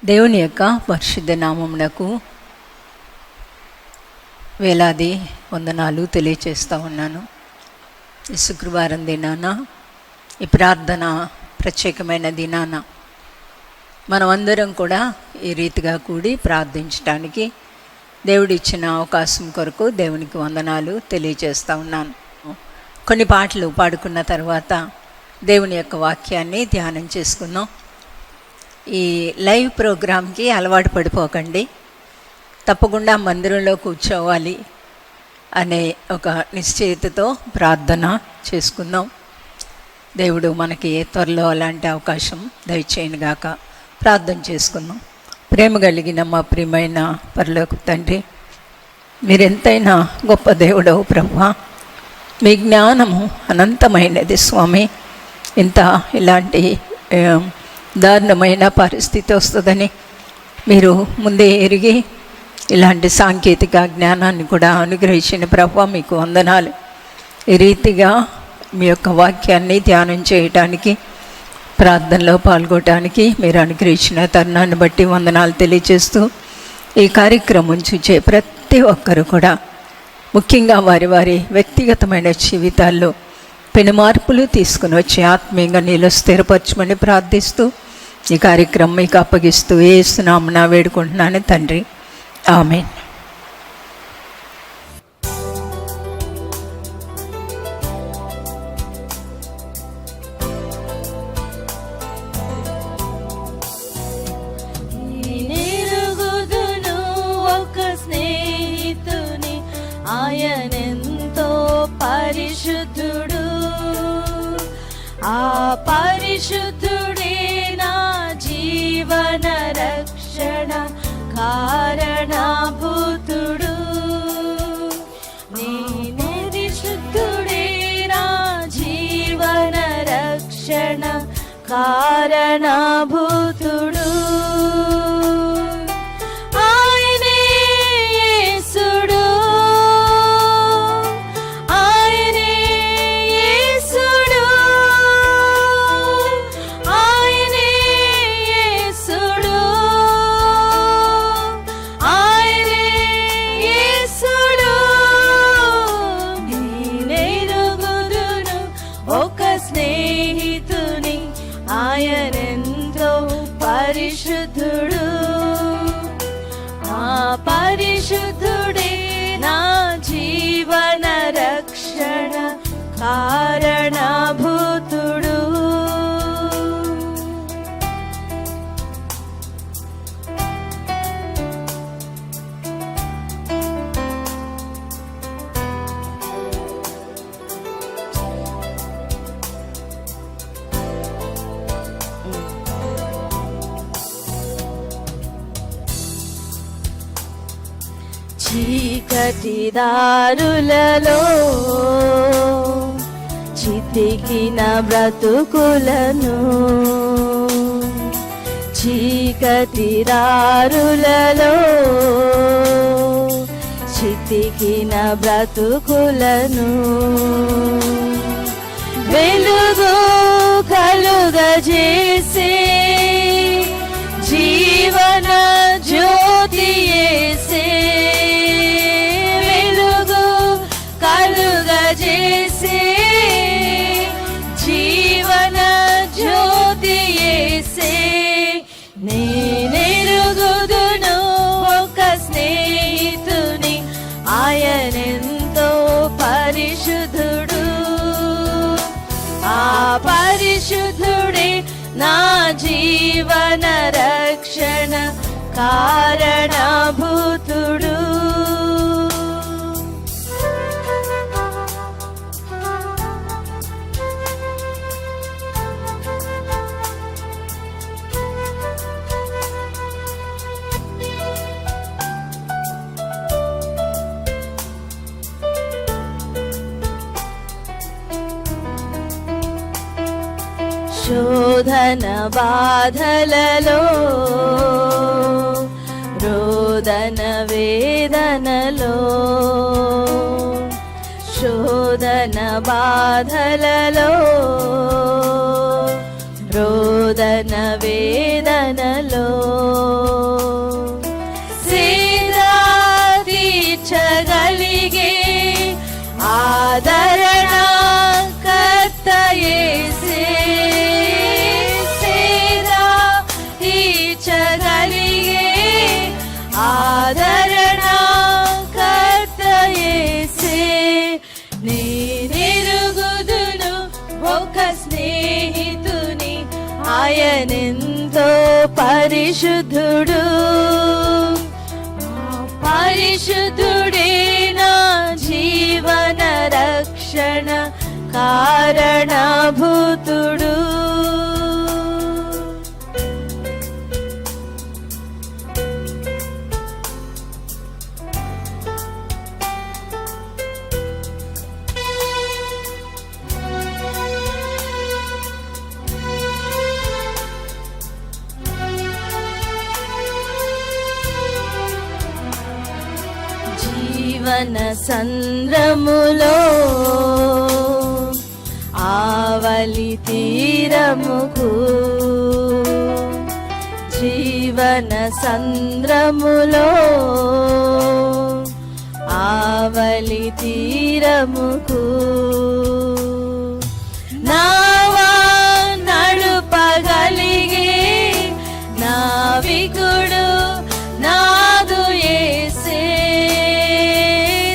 దేవుని యొక్క పరిశుద్ధ నామమునకు వేలాది వందనాలు తెలియచేస్తూ ఉన్నాను. ఈ శుక్రవారం దినాన, ఈ ప్రార్థన ప్రత్యేకమైన దినాన మనమందరం కూడా ఈ రీతిగా కూడి ప్రార్థించడానికి దేవుడిచ్చిన అవకాశం కొరకు దేవునికి వందనాలు తెలియజేస్తూ ఉన్నాను. కొన్ని పాటలు పాడుకున్న తర్వాత దేవుని యొక్క వాక్యాన్ని ధ్యానం చేసుకుందాం. ఈ లైవ్ ప్రోగ్రాంకి అలవాటు పడిపోకండి, తప్పకుండా మందిరంలో కూర్చోవాలి అనే ఒక నిశ్చయితతో ప్రార్థన చేసుకుందాం. దేవుడు మనకి త్వరలో అలాంటి అవకాశం దయచేయనుగాక. ప్రార్థన చేసుకుందాం. ప్రేమ కలిగిన మా ప్రియమైన పరలోక తండ్రి, మీరెంతైనా గొప్ప దేవుడవు ప్రభువా. మీ జ్ఞానము అనంతమైనది స్వామి. ఇలాంటి దారుణమైన పరిస్థితి వస్తుందని మీరు ముందే ఎరిగి ఇలాంటి సాంకేతిక జ్ఞానాన్ని కూడా అనుగ్రహించిన ప్రభువా మీకు వందనాలు. ఈ రీతిగా మీ యొక్క వాక్యాన్ని ధ్యానం చేయటానికి, ప్రార్థనలో పాల్గొనడానికి మీరు అనుగ్రహించిన తరుణాన్ని బట్టి వందనాలు తెలియజేస్తూ, ఈ కార్యక్రమం చూచే ప్రతి ఒక్కరు కూడా ముఖ్యంగా వారి వారి వ్యక్తిగతమైన జీవితాల్లో పెను మార్పులు తీసుకుని వచ్చి ఆత్మీయంగా నీలో స్థిరపరచమని ప్రార్థిస్తూ ఈ కార్యక్రమం మీకు అప్పగిస్తూ యేసు నామమున వేడుకుంటున్నాను తండ్రి, ఆమేన్. ఆయనెంతో పరిశుద్ధుడు, ఆ పరిశుద్ధుడే నా జీవన రక్షణ కారణభూతుడు. నేనే పరిశుద్ధుడే నా జీవన రక్షణ కారణభూతుడు. ఆయనెంతో పరిశుద్ధుడు, ఆ పరిశుద్ధుడే నా జీవన రక్షణ కారణభూతుడు. చీకటి దారులలో చితికిన బ్రతుకులను, చీకటి దారులలో చితికిన బ్రతుకులను వెలుగు కలుగజేసే జీవన జ్యోతి యేసే, వెలుగు కలుగజేసే జీవన జ్యోతి యేసే. నేనెరుగుదును ఒక స్నేహితుని, ఆయనెంతో పరిశుద్ధుడు, ఆ పరిశుద్ధుడే నా జీవన రక్షణ కారణభూతుడు. శోధన బాధలలో, రోదన వేదనలో, శోధన బాధలలో, రోదన వేదనలో పరిశుద్ధుడు పరిశుద్ధుడే నా జీవన రక్షణ కారణభూతుడు. జీవన సంద్రములో ఆవలి తీరముకు జీవన సంద్రములో ఆవలి తీరముకు నావా నడుపగలిగే నావికుడు నాదు యేసే.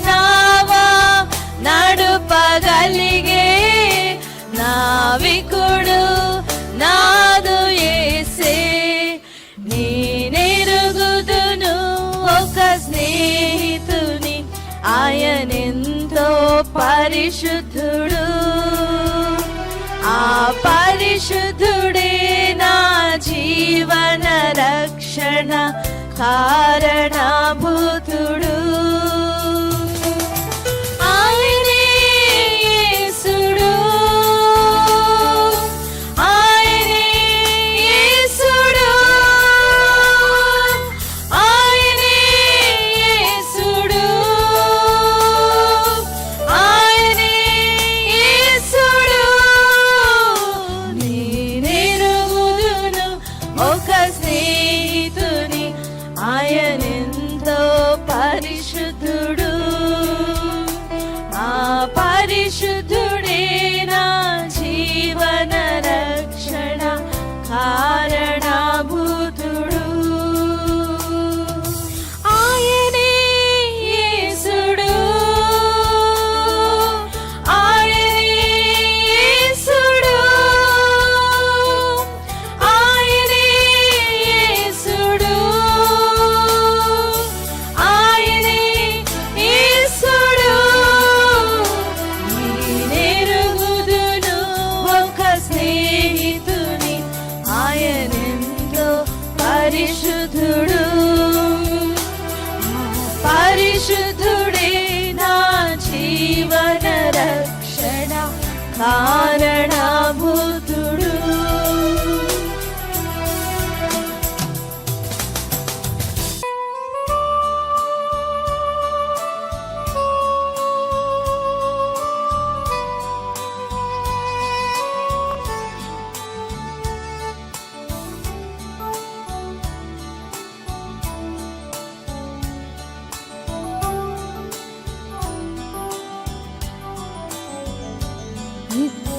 నావా నడుపగలిగే నావికుడు నాదు యేసే. నేనెరుగుదును ఒక స్నేహితుని, ఆయనెంతో పరిశుద్ధుడు. ఆ పరిశుద్ధుడే నా జీవన రక్షణ కారణభూతుడు. ఆయనే యేసుడు, ఆయనే యేసుడు, ఆయనే యేసుడు, ఆయనే యేసుడు. నేనెరుగుదును ఒక స్నేహితుని, ఆయనెంతో పరిశుద్ధుడు. ఆ పరిశుద్ధుడే నా జీవన రక్షణ కారణభూతుడు. ఆయనే యేసుడు, ఆయనే యేసుడు, ఆయనే యేసుడు, ఆయనే యేసుడు. నేనెరుగుదును ఒక స్నేహితుని, ఆయనెంతో పరిశుద్ధుడు. పరిశుద్ధుడే నా జీవన రక్షణ కారణభూతుడు. నిత్య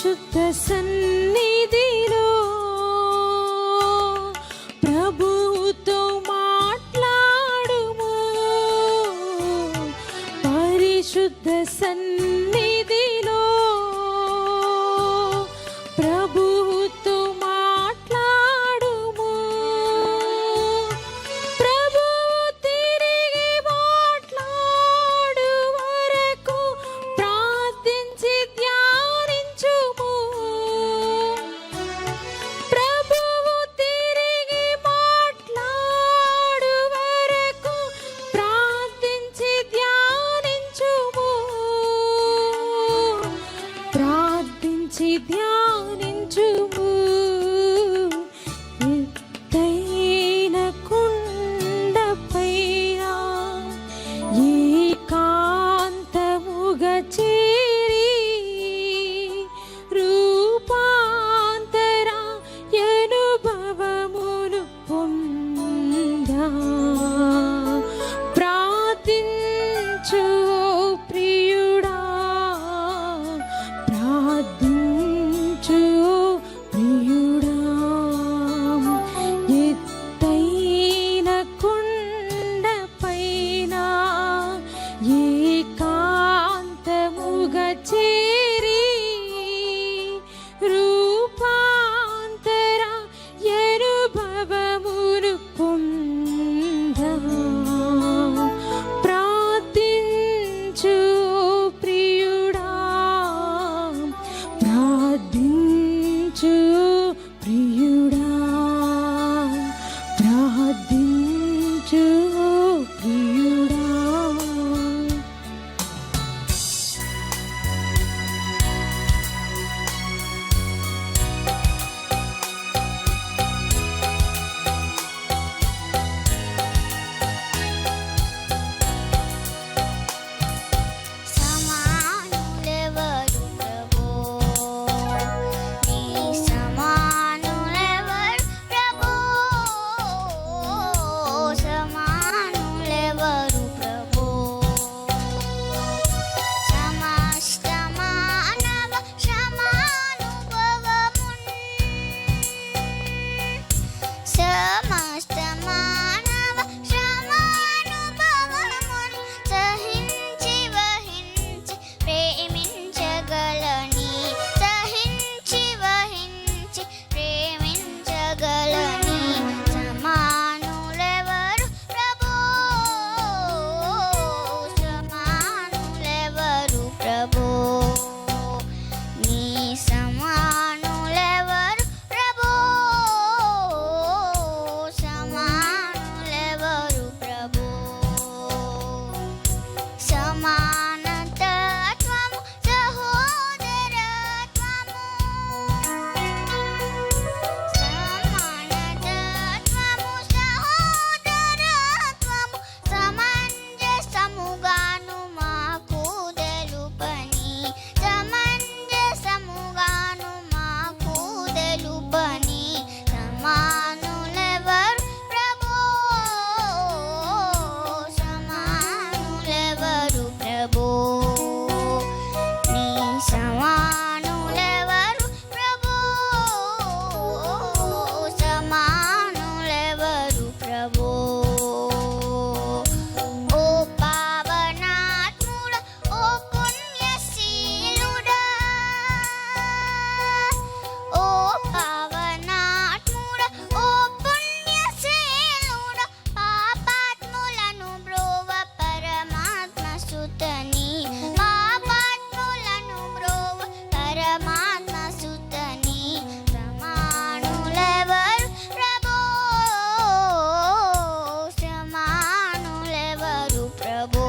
పరిశుద్ధ సన్నిధిలో ప్రభువుతో మాట్లాడుము. పరిశుద్ధ సన్నిధిలో ప్రభువుతో మాట్లాడుము. ప్రభువు తిరిగి మాట్లాడు వరకు ప్రార్థించి ధ్యానించుము. ప్రభువు తిరిగి మాట్లాడు వరకు ప్రార్థించి ధ్యానించుము. ప్రార్థించి ధ్యానించుము. ఎత్తైన కొండపైన ఏకాంతముగా చేరి రూపాంతర అనుభవమును పొందా. ప్రార్థించు ప్రియుడా, ప్రార్థించు ప్రియుడా. ఎత్తైన కొండపైన ఏకాంతముగా చేరి రూపాంతర అనుభవమును పొందా. ప్రార్థించు ప్రియుడా, ప్రార్థించు ప్రియుడా, ప్రార్థించు ప్రియుడా. సమానులెవరు ప్రభో, నీ సమానులెవరు ప్రభో. సమానులెవరు ప్రభో. సమస్త మానవ సమానుభవమున్, సమస్త మానవ సమానుభవమున్ సహించి వహించి ప్రేమించగలని. సహించి వహించి ప్రేమించగలని. సమానులెవరు ప్రభో. సమానులెవరు ప్రభో. నీ సమానులెవరు ప్రభో. సమానులెవరు ప్రభో. సమానతత్వము సహోదరత్వము. సమానతత్వము సహోదరత్వము సమంజసముగాను మాకు తెలుపని. సమంజసముగాను మాకు తెలుపని. సమానులెవరు ప్రభో. సమానులెవరు ప్రభో. నీ సమానులెవరు ప్రభో. సమానులెవరు ప్రభో. ఓ పావనాత్ముడా, ఓ పుణ్యశీలుడా. ఓ పావనాత్ముడా, ఓ పుణ్యశీలుడా. పాపాత్ములను బ్రోవ పరమాత్మ సుతని. పాపాత్ములను బ్రోవ పరమాత్మ సుతని. సమానులెవరు ప్రభో. సమానులెవరు ప్రభో.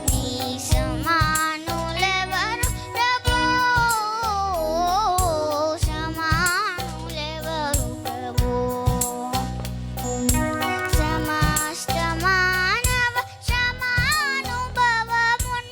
నీ సమానులెవరు ప్రభో. సమానులెవరు ప్రభో. సమస్త మానవ సమానుభవమున్,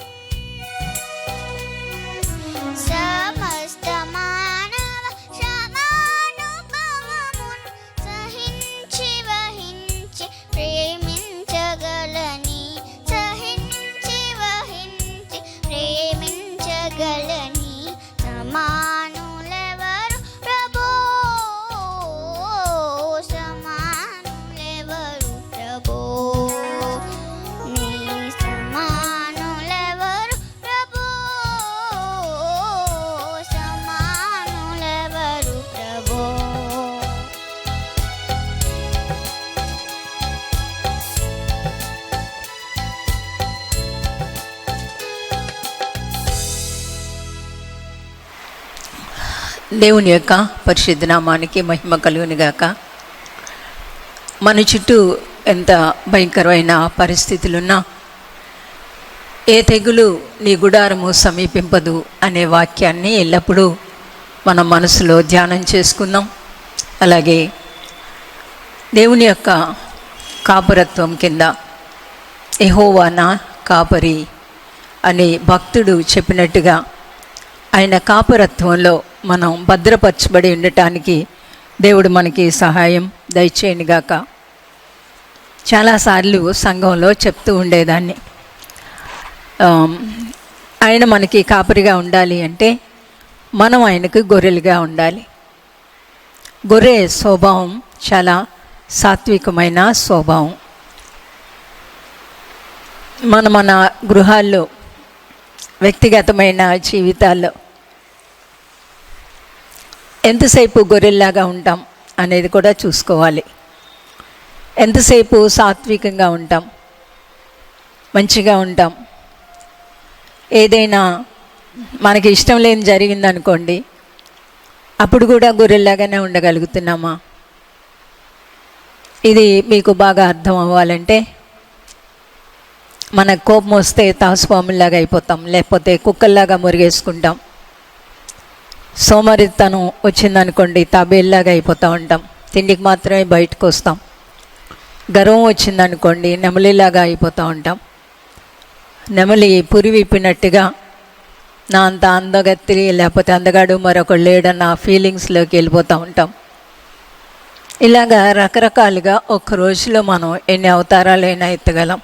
దేవుని యొక్క పరిశుద్ధ నామానికి మహిమ కలుగునుగాక. మన చుట్టూ ఎంత భయంకరమైన పరిస్థితులున్నా ఏ తెగులు నీ గుడారము సమీపింపదు అనే వాక్యాన్ని ఎల్లప్పుడూ మన మనసులో ధ్యానం చేసుకుందాం. అలాగే దేవుని యొక్క కాపురత్వం కింద యెహోవా నా కాపరి అని భక్తుడు చెప్పినట్టుగా ఆయన కాపురత్వంలో మనం భద్రపరచబడి ఉండటానికి దేవుడు మనకి సహాయం దయచేయనుగాక. చాలాసార్లు సంఘంలో చెప్తూ ఉండేదాన్ని, ఆయన మనకి కాపరిగా ఉండాలి అంటే మనం ఆయనకు గొర్రెలుగా ఉండాలి. గొర్రె స్వభావం చాలా సాత్వికమైన స్వభావం. మన గృహాల్లో, వ్యక్తిగతమైన జీవితాల్లో ఎంతసేపు గొర్రెల్లాగా ఉంటాం అనేది కూడా చూసుకోవాలి. ఎంతసేపు సాత్వికంగా ఉంటాం, మంచిగా ఉంటాం. ఏదైనా మనకి ఇష్టం లేని జరిగిందనుకోండి, అప్పుడు కూడా గొర్రెల్లాగానే ఉండగలుగుతున్నామా? ఇది మీకు బాగా అర్థం అవ్వాలంటే, మనకు కోపం వస్తే తాసుపాముల్లాగా అయిపోతాం, లేకపోతే కుక్కల్లాగా మురిగేసుకుంటాం. సోమరితనం వచ్చిందనుకోండి, తాబేల్లాగా అయిపోతూ ఉంటాం, తిండికి మాత్రమే బయటకు వస్తాం. గర్వం వచ్చిందనుకోండి, నెమలిలాగా అయిపోతూ ఉంటాం. నెమలి పురి విప్పినట్టుగా నా అంత అందగత్తి లేకపోతే అందగాడు మరొకడు లేడన్న ఫీలింగ్స్లోకి వెళ్ళిపోతూ ఉంటాం. ఇలాగా రకరకాలుగా ఒక్క రోజులో మనం ఎన్ని అవతారాలైనా ఎత్తగలం.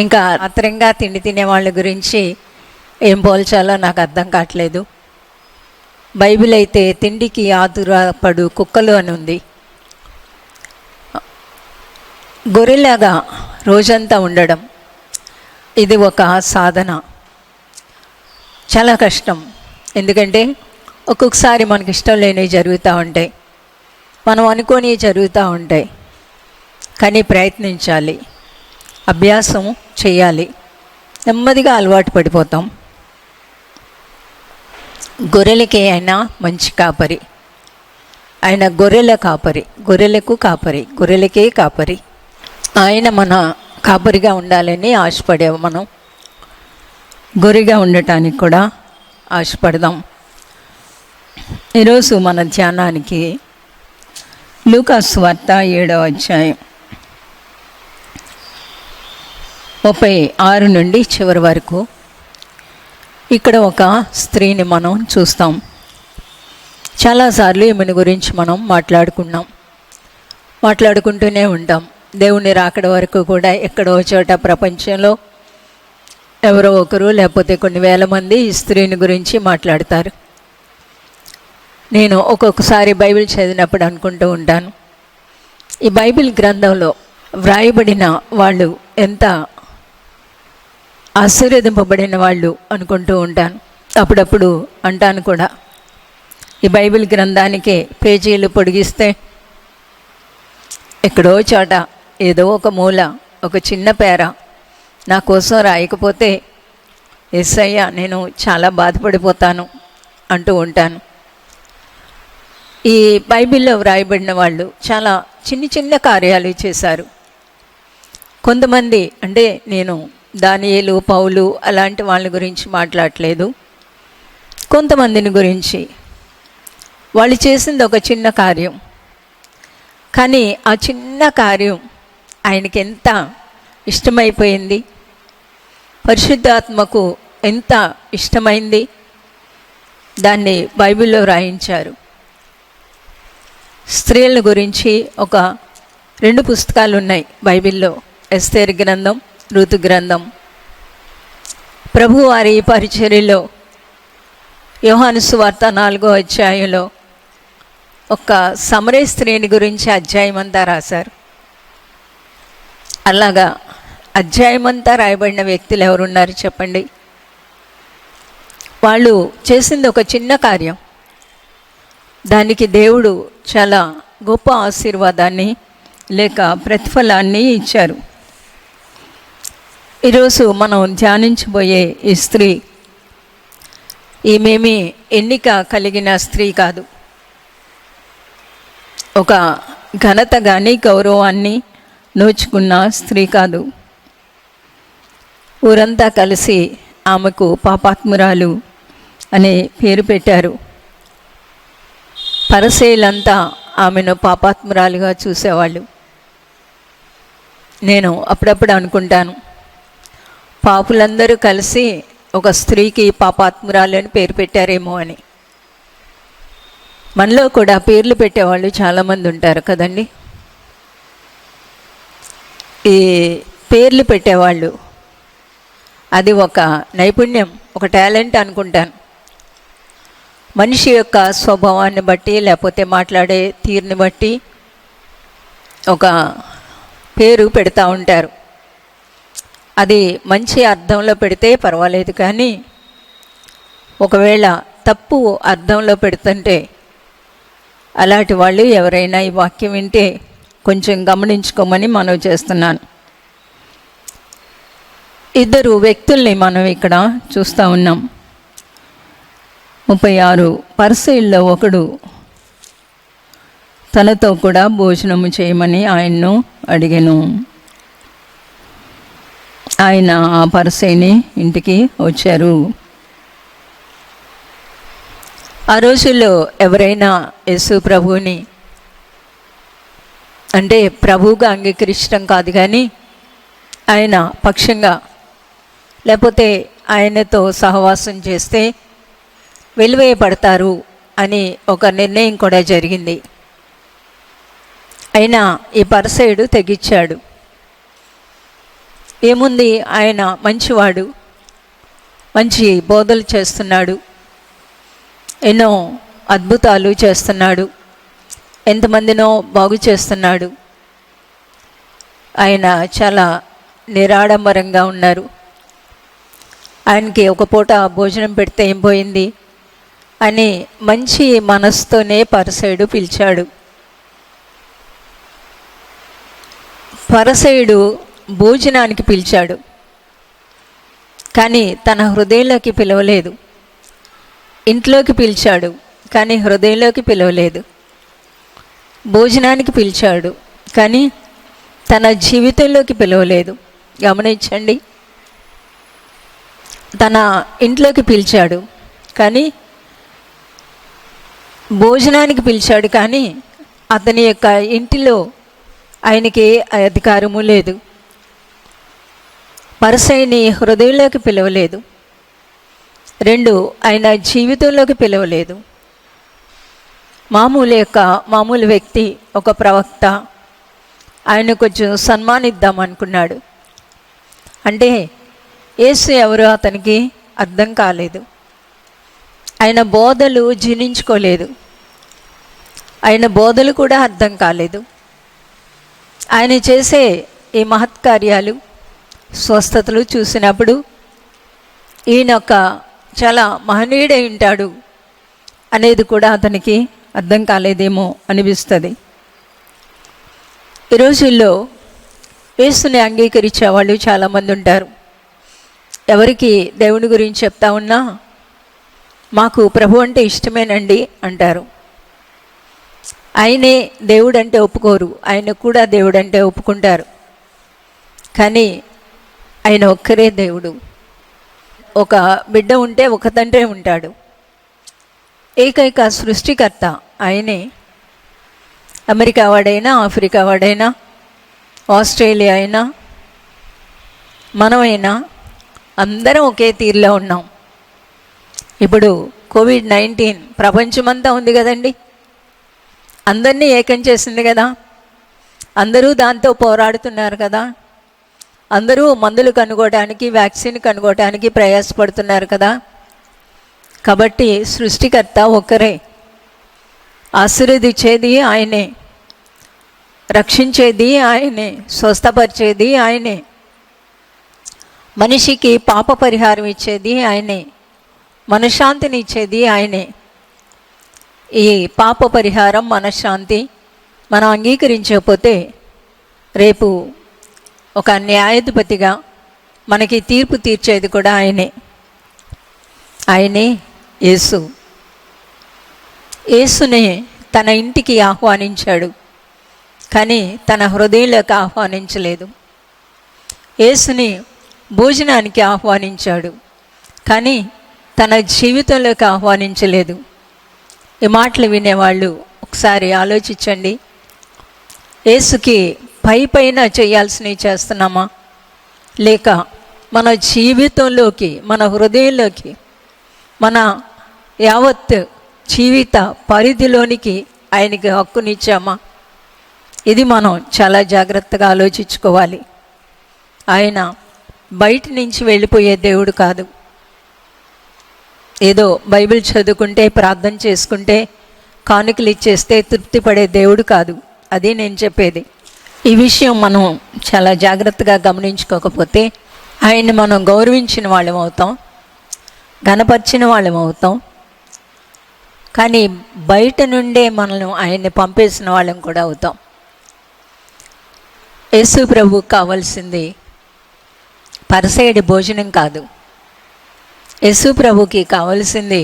ఇంకా ఆత్రంగా తిండి తినే వాళ్ళ గురించి ఏం పోల్చాలో నాకు అర్థం కావట్లేదు. బైబిల్ అయితే తిండికి ఆతురపడు కుక్కలు అని ఉంది. గొర్రెలాగా రోజంతా ఉండడం ఇది ఒక సాధన, చాలా కష్టం. ఎందుకంటే ఒక్కొక్కసారి మనకి ఇష్టం లేనివి జరుగుతూ ఉంటాయి, మనం అనుకోని జరుగుతూ ఉంటాయి. కానీ ప్రయత్నించాలి, అభ్యాసం చేయాలి, నెమ్మదిగా అలవాటు పడిపోతాం. గొర్రెలకే ఆయన మంచి కాపరి, ఆయన గొర్రెల కాపరి, గొర్రెలకు కాపరి, గొర్రెలకే కాపరి. ఆయన మన కాపరిగా ఉండాలని ఆశపడేవు. మనం గొర్రెగా ఉండటానికి కూడా ఆశపడదాం. ఈరోజు మన ధ్యానానికి లూకాసు సువార్త 7వ అధ్యాయం 36 నుండి చివరి వరకు. ఇక్కడ ఒక స్త్రీని మనం చూస్తాం. చాలాసార్లు ఈమెను గురించి మనం మాట్లాడుకుంటూనే ఉంటాం. దేవుని రాకడ వరకు కూడా ఎక్కడో చోట ప్రపంచంలో ఎవరో ఒకరు లేకపోతే కొన్ని వేల మంది ఈ స్త్రీని గురించి మాట్లాడతారు. నేను ఒక్కొక్కసారి బైబిల్ చదివినప్పుడు అనుకుంటూ ఉంటాను, ఈ బైబిల్ గ్రంథంలో వ్రాయబడిన వాళ్ళు ఎంత ఆశీర్వదింపబడిన వాళ్ళు అనుకుంటూ ఉంటాను. అప్పుడప్పుడు అంటాను కూడా, ఈ బైబిల్ గ్రంథానికే పేజీలు పొడిగిస్తే ఎక్కడో చోట ఏదో ఒక మూల ఒక చిన్న పేర నా కోసం రాయకపోతే యేసయ్య నేను చాలా బాధపడిపోతాను అంటూ ఉంటాను. ఈ బైబిల్లో వ్రాయబడిన వాళ్ళు చాలా చిన్న కార్యాలు చేశారు. కొంతమంది, అంటే నేను దానియేలు, పౌలు అలాంటి వాళ్ళ గురించి మాట్లాడట్లేదు, కొంతమందిని గురించి. వాళ్ళు చేసింది ఒక చిన్న కార్యం, కానీ ఆ చిన్న కార్యం ఆయనకి ఎంత ఇష్టమైపోయింది, పరిశుద్ధాత్మకు ఎంత ఇష్టమైంది, దాన్ని బైబిల్లో రాయించారు. స్త్రీల గురించి ఒక 2 పుస్తకాలు ఉన్నాయి బైబిల్లో, ఎస్తేరు గ్రంథం, ఋతు గ్రంథం. ప్రభువారి పరిచర్యలో యోహాను సువార్త 4వ అధ్యాయంలో ఒక సమరయ స్త్రీని గురించి అధ్యాయం అంతా రాశారు. అలాగా అధ్యాయం అంతా రాయబడిన వ్యక్తులు ఎవరున్నారు చెప్పండి? వాళ్ళు చేసింది ఒక చిన్న కార్యం, దానికి దేవుడు చాలా గొప్ప ఆశీర్వాదాన్ని లేక ప్రతిఫలాన్ని ఇచ్చారు. ఈరోజు మనం ధ్యానించబోయే ఈ స్త్రీ ఈమెమి ఎన్నిక కలిగిన స్త్రీ కాదు. ఒక ఘనత కానీ గౌరవాన్ని నోచుకున్న స్త్రీ కాదు. ఊరంతా కలిసి ఆమెకు పాపాత్మురాలు అనే పేరు పెట్టారు. పరిసయ్యులంతా ఆమెను పాపాత్మురాలుగా చూసేవాళ్ళు. నేను అప్పుడప్పుడు అనుకుంటాను, పాపులందరూ కలిసి ఒక స్త్రీకి పాపాత్మురాలు అని పేరు పెట్టారేమో అని. మనలో కూడా పేర్లు పెట్టేవాళ్ళు చాలామంది ఉంటారు కదండి. ఈ పేర్లు పెట్టేవాళ్ళు అది ఒక నైపుణ్యం, ఒక టాలెంట్ అనుకుంటాను. మనిషి యొక్క స్వభావాన్ని బట్టి లేకపోతే మాట్లాడే తీరుని బట్టి ఒక పేరు పెడతా ఉంటారు. అది మంచి అర్థంలో పెడితే పర్వాలేదు, కానీ ఒకవేళ తప్పు అర్థంలో పెడుతుంటే అలాంటి వాళ్ళు ఎవరైనా ఈ వాక్యం వింటే కొంచెం గమనించుకోమని మనవి చేస్తున్నాను. ఇద్దరు వ్యక్తుల్ని మనం ఇక్కడ చూస్తూ ఉన్నాం. 36 పరిసయ్యుల్లో ఒకడు తనతో కూడా భోజనము చేయమని ఆయన్ను అడిగెను. ఆయన ఆ పరిసయ్యుని ఇంటికి వచ్చారు. ఆ రోజుల్లో ఎవరైనా యేసు ప్రభువుని అంటే ప్రభువుగా అంగీకరించడం కాదు, కానీ ఆయన పక్షంగా లేకపోతే ఆయనతో సహవాసం చేస్తే వెలివేయబడతారు అని ఒక నిర్ణయం కూడా జరిగింది. అయినా ఈ పరిసయ్యుడు తెగించాడు. ఏముంది, ఆయన మంచివాడు, మంచి బోధలు చేస్తున్నాడు, ఎన్నో అద్భుతాలు చేస్తున్నాడు, ఎంతమందినో బాగు చేస్తున్నాడు, ఆయన చాలా నిరాడంబరంగా ఉన్నారు, ఆయనకి ఒక పూట భోజనం పెడితే ఏం పోయింది అని మంచి మనసుతోనే పరిసయ్యుడు పిలిచాడు. పరిసయ్యుడు భోజనానికి పిలిచాడు, కానీ తన హృదయంలోకి పిలవలేదు. ఇంట్లోకి పిలిచాడు, కానీ హృదయంలోకి పిలవలేదు. భోజనానికి పిలిచాడు, కానీ తన జీవితంలోకి పిలవలేదు. గమనించండి, తన ఇంట్లోకి పిలిచాడు, కానీ భోజనానికి పిలిచాడు, కానీ అతని యొక్క ఇంటిలో ఆయనకి అధికారము లేదు. పరిసయ్యుని హృదయంలోకి పిలవలేదు. 2, ఆయన జీవితంలోకి పిలవలేదు. మామూలు వ్యక్తి, ఒక ప్రవక్త, ఆయన కొంచెం సన్మానిద్దాం అనుకున్నాడు. అంటే యేసు ఎవరో అతనికి అర్థం కాలేదు. ఆయన బోధలు జీర్ణించుకోలేదు. ఆయన బోధలు కూడా అర్థం కాలేదు. ఆయన చేసే ఈ మహత్కార్యాలు, స్వస్థతలు చూసినప్పుడు ఈయన ఒక చాలా మహనీయుడై ఉంటాడు అనేది కూడా అతనికి అర్థం కాలేదేమో అనిపిస్తుంది. ఈ రోజుల్లో యేసుని అంగీకరించే వాళ్ళు చాలామంది ఉంటారు. ఎవరికి దేవుని గురించి చెప్తా ఉన్నా మాకు ప్రభు అంటే ఇష్టమేనండి అంటారు. ఆయనే దేవుడు అంటే ఒప్పుకోరు, ఆయన కూడా దేవుడు అంటే ఒప్పుకుంటారు. కానీ ఆయన ఒక్కరే దేవుడు. ఒక బిడ్డ ఉంటే ఒక తండ్రే ఉంటాడు. ఏకైక సృష్టికర్త ఆయనే. అమెరికా వాడైనా, ఆఫ్రికా వాడైనా, ఆస్ట్రేలియా అయినా, మనమైనా అందరం ఒకే తీరులో ఉన్నాం. ఇప్పుడు COVID-19 ప్రపంచమంతా ఉంది కదండి, అందరినీ ఏకం చేసింది కదా, అందరూ దాంతో పోరాడుతున్నారు కదా, అందరూ మందులు కనుగోవడానికి, వ్యాక్సిన్ కనుగోవడానికి ప్రయాసపడుతున్నారు కదా. కాబట్టి సృష్టికర్త ఒక్కరే, ఆశీర్వదించేది ఆయనే, రక్షించేది ఆయనే, స్వస్థపరిచేది ఆయనే, మనిషికి పాప పరిహారం ఇచ్చేది ఆయనే, మనశ్శాంతిని ఇచ్చేది ఆయనే. ఈ పాప పరిహారం, మనశ్శాంతి మనం అంగీకరించకపోతే రేపు ఒక న్యాయాధిపతిగా మనకి తీర్పు తీర్చేది కూడా ఆయనే. ఆయనే యేసుని తన ఇంటికి ఆహ్వానించాడు, కానీ తన హృదయంలోకి ఆహ్వానించలేదు. యేసుని భోజనానికి ఆహ్వానించాడు, కానీ తన జీవితంలోకి ఆహ్వానించలేదు. ఈ మాటలు వినేవాళ్ళు ఒకసారి ఆలోచించండి. యేసుకి పైన చేయాల్సినవి చేస్తున్నామా, లేక మన జీవితంలోకి, మన హృదయంలోకి, మన యావత్ జీవిత పరిధిలోనికి ఆయనకి హక్కునిచ్చామా? ఇది మనం చాలా జాగ్రత్తగా ఆలోచించుకోవాలి. ఆయన బయట నుంచి వెళ్ళిపోయే దేవుడు కాదు. ఏదో బైబిల్ చదువుకుంటే, ప్రార్థన చేసుకుంటే, కానుకలు ఇచ్చేస్తే తృప్తి పడే దేవుడు కాదు. అది నేను చెప్పేది. ఈ విషయం మనం చాలా జాగ్రత్తగా గమనించుకోకపోతే ఆయన్ని మనం గౌరవించిన వాళ్ళం అవుతాం, ఘనపరిచిన వాళ్ళం అవుతాం, కానీ బయట నుండే మనల్ని ఆయన్ని పంపేసిన వాళ్ళం కూడా అవుతాం. యేసు ప్రభువుకు కావాల్సింది పరిసయ్యుడి భోజనం కాదు. యేసు ప్రభుకి కావాల్సింది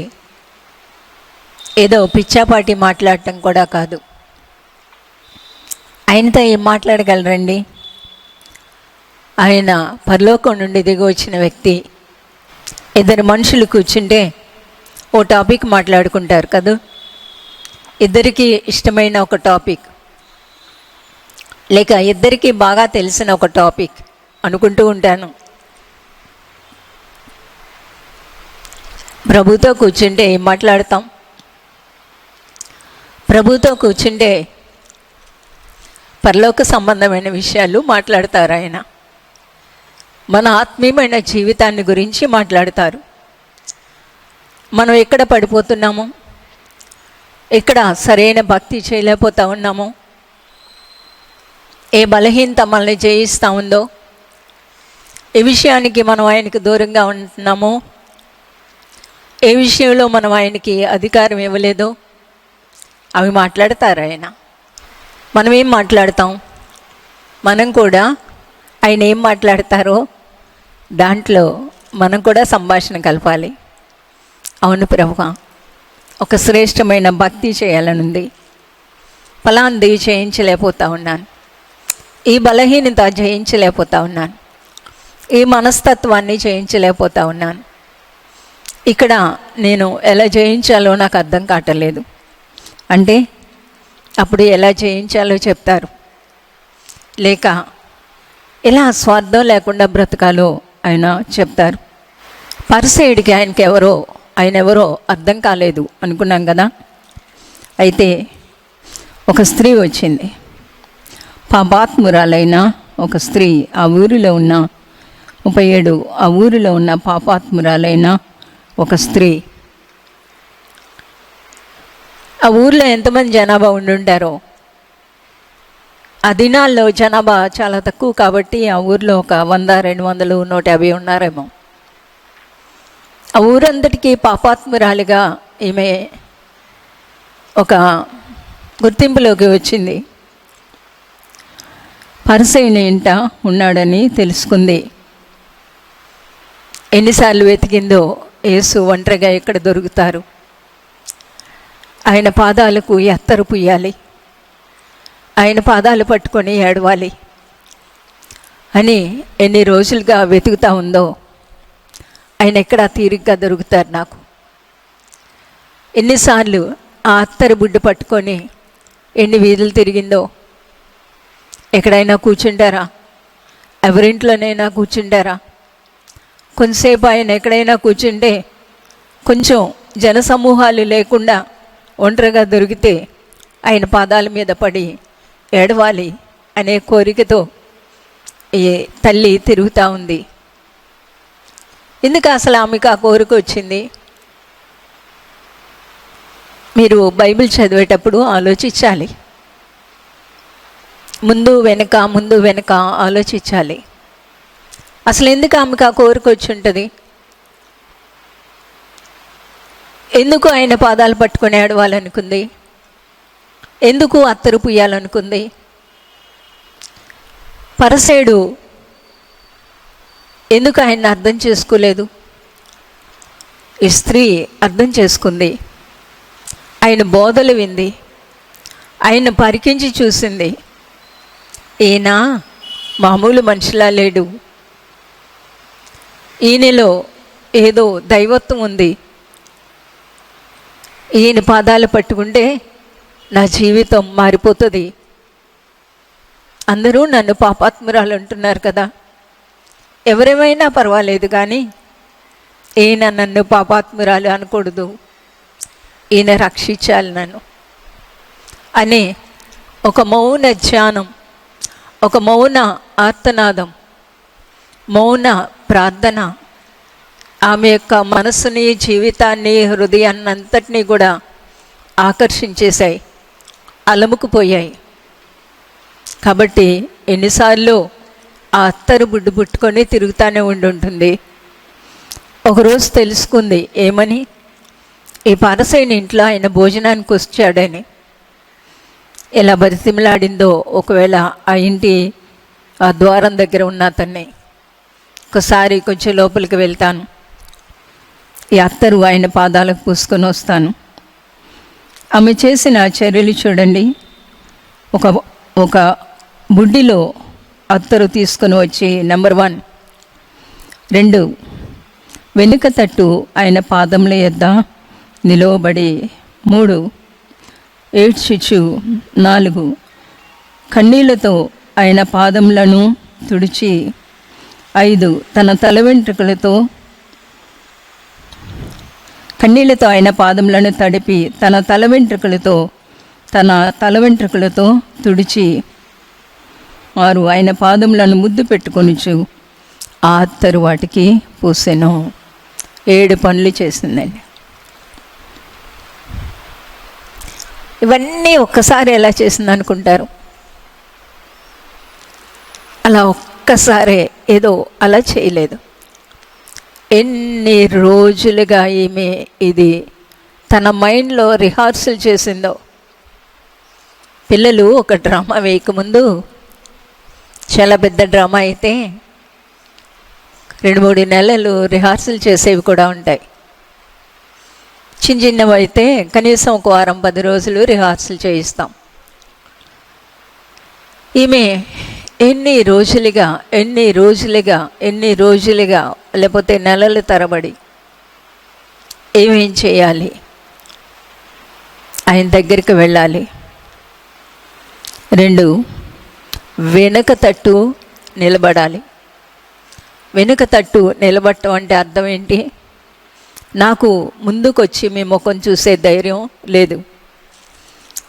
ఏదో పిచ్చాపాటి మాట్లాడటం కూడా కాదు. ఆయనతో ఏం మాట్లాడగలరండి? ఆయన పరలోకం నుండి దిగి వచ్చిన వ్యక్తి. ఇద్దరు మనుషులు కూర్చుంటే ఓ టాపిక్ మాట్లాడుకుంటారు కదా, ఇద్దరికీ ఇష్టమైన ఒక టాపిక్, లేక ఇద్దరికీ బాగా తెలిసిన ఒక టాపిక్ అనుకుంటూ ఉంటాను. ప్రభుతో కూర్చుంటే ఏం మాట్లాడతాం? ప్రభుతో కూర్చుంటే పరలోక సంబంధమైన విషయాలు మాట్లాడతారు. ఆయన మన ఆత్మీయమైన జీవితాన్ని గురించి మాట్లాడతారు. మనం ఎక్కడ పడిపోతున్నాము, ఎక్కడ సరైన భక్తి చేయలేకపోతా ఉన్నాము, ఏ బలహీనత మనల్ని జయిస్తూ ఉందో, ఏ విషయానికి మనం ఆయనకి దూరంగా ఉంటున్నామో, ఏ విషయంలో మనం ఆయనకి అధికారం ఇవ్వలేదో అవి మాట్లాడతారు ఆయన. మనం ఏం మాట్లాడతాం? మనం కూడా ఆయన ఏం మాట్లాడతారో దాంట్లో మనం కూడా సంభాషణ కలపాలి. అవును ప్రభువా, ఒక శ్రేష్టమైన భక్తి చేయాలనుంది, ఫలాంది జయించలేకపోతా ఉన్నాను, ఈ బలహీనత జయించలేకపోతా ఉన్నాను, ఈ మనస్తత్వాన్ని జయించలేకపోతా ఉన్నాను, ఇక్కడ నేను ఎలా జయించాలో నాకు అర్థం కావట్లేదు అంటే అప్పుడు ఎలా జయించాలో చెప్తారు, లేక ఎలా స్వార్థం లేకుండా బ్రతకాలో ఆయన చెప్తారు. పరిసయ్యుడికి ఆయన ఎవరో అర్థం కాలేదు అనుకున్నాం కదా. అయితే ఒక స్త్రీ వచ్చింది, పాపాత్మురాలైన ఒక స్త్రీ, ఆ ఊరిలో ఉన్న 37 ఆ ఊరిలో ఉన్న పాపాత్మురాలైన ఒక స్త్రీ. ఆ ఊర్లో ఎంతమంది జనాభా ఉండుంటారో, ఆ దినాల్లో జనాభా చాలా తక్కువ కాబట్టి ఆ ఊర్లో ఒక 100, 200, 150 ఉన్నారేమో. ఆ ఊరంతటికీ పాపాత్మురాలిగా ఈమె ఒక గుర్తింపులోకి వచ్చింది. పరిసయ్యుని ఇంట ఉన్నాడని తెలుసుకుంది. ఎన్నిసార్లు వెతికిందో, యేసు ఒంటరిగా ఎక్కడ దొరుకుతారు, ఆయన పాదాలకు ఎత్తరు పుయ్యాలి, ఆయన పాదాలు పట్టుకొని ఏడవాలి అని ఎన్ని రోజులుగా వెతుకుతూ ఉందో, ఆయన ఎక్కడ తీరిగ్గా దొరుకుతారు నాకు. ఎన్నిసార్లు ఆ అత్తరు బుడ్డు పట్టుకొని ఎన్ని వీధులు తిరిగిందో. ఎక్కడైనా కూర్చుంటారా? ఎవరింట్లోనైనా కూర్చుంటారా? కొంతసేపు ఆయన ఎక్కడైనా కూర్చుంటే, కొంచెం జనసమూహాలు లేకుండా ఒంటరిగా దొరికితే ఆయన పాదాల మీద పడి ఏడవాలి అనే కోరికతో ఈ తల్లి తిరుగుతూ ఉంది. ఎందుకు అసలు ఆమెకు ఆ కోరిక వచ్చింది? మీరు బైబిల్ చదివేటప్పుడు ఆలోచించాలి, ముందు వెనక ఆలోచించాలి. అసలు ఎందుకు ఆమెకు ఆ కోరిక వచ్చి ఉంటుంది? ఎందుకు ఆయన పాదాలు పట్టుకొని ఏడవాలనుకుంది? ఎందుకు అత్తరు పుయ్యాలనుకుంది? పరిసయ్యుడు ఎందుకు ఆయన్ని అర్థం చేసుకోలేదు? ఈ స్త్రీ అర్థం చేసుకుంది, ఆయన బోధలు వింది, ఆయన పరికించి చూసింది. ఈయన మామూలు మనిషిలా లేడు, ఈయనలో ఏదో దైవత్వం ఉంది, ఈయన పాదాలు పట్టుకుంటే నా జీవితం మారిపోతుంది. అందరూ నన్ను పాపాత్మురాలు అంటున్నారు కదా, ఎవరేమైనా పర్వాలేదు కానీ ఈయన నన్ను పాపాత్మురాలు అనకూడదు, ఈయన రక్షించాలి నన్ను అని ఒక మౌన ధ్యానం, ఒక మౌన ఆర్తనాదం, మౌన ప్రార్థన ఆమె యొక్క మనసుని, జీవితాన్ని, హృదయాన్ని అంతటినీ కూడా ఆకర్షించేశాయి, అలముకుపోయాయి. కాబట్టి ఎన్నిసార్లు ఆ అత్తరు బుడ్డు పుట్టుకొని తిరుగుతూనే ఉంటుంది. ఒకరోజు తెలుసుకుంది, ఏమని? ఈ పారసైని ఇంట్లో ఆయన భోజనానికి వచ్చాడని. ఎలా బతిమలాడిందో, ఒకవేళ ఆ ఇంటి ఆ ద్వారం దగ్గర ఉన్న అతన్ని ఒకసారి కొంచెం లోపలికి వెళ్తాను, ఈ అత్తరు ఆయన పాదాలకు పూసుకొని వస్తాను. ఆమె చేసిన చర్యలు చూడండి. ఒక బుడ్డిలో అత్తరు తీసుకొని వచ్చి, నెంబర్ 1. 2, వెనుక తట్టు ఆయన పాదముల యొద్ద నిలవబడి. 3, ఏడ్చుచు. 4, కన్నీళ్లతో ఆయన పాదములను తుడిచి. 5, తన తల వెంట్రుకలతో కన్నీళ్లతో ఆయన పాదములను తడిపి తన తల వెంట్రుకలతో తుడిచి. 6, ఆయన పాదములను ముద్దు పెట్టుకొనుచు ఆ అత్తరు వాటికి పూసెను. 7 పనులు చేసిందండి. ఇవన్నీ ఒక్కసారి ఎలా చేసింది అనుకుంటారు? అలా ఒక్కసారే ఏదో అలా చేయలేదు. ఎన్ని రోజులుగా ఈమె ఇది తన మైండ్లో రిహార్సల్ చేసిందో. పిల్లలు ఒక డ్రామా వేయకముందు, చాలా పెద్ద డ్రామా అయితే 2-3 నెలలు రిహార్సల్ చేసేవి కూడా ఉంటాయి. చిన్నవి అయితే కనీసం ఒక వారం 10 రోజులు రిహార్సల్ చేయిస్తాం. ఈమె ఎన్ని రోజులుగా లేకపోతే నెలల తరబడి ఏమేం చేయాలి? ఆయన దగ్గరికి వెళ్ళాలి. 2, వెనుక తట్టు నిలబడాలి. వెనుక తట్టు నిలబడటం అంటే అర్థం ఏంటి? నాకు ముందుకొచ్చి మీ ముఖం చూసే ధైర్యం లేదు.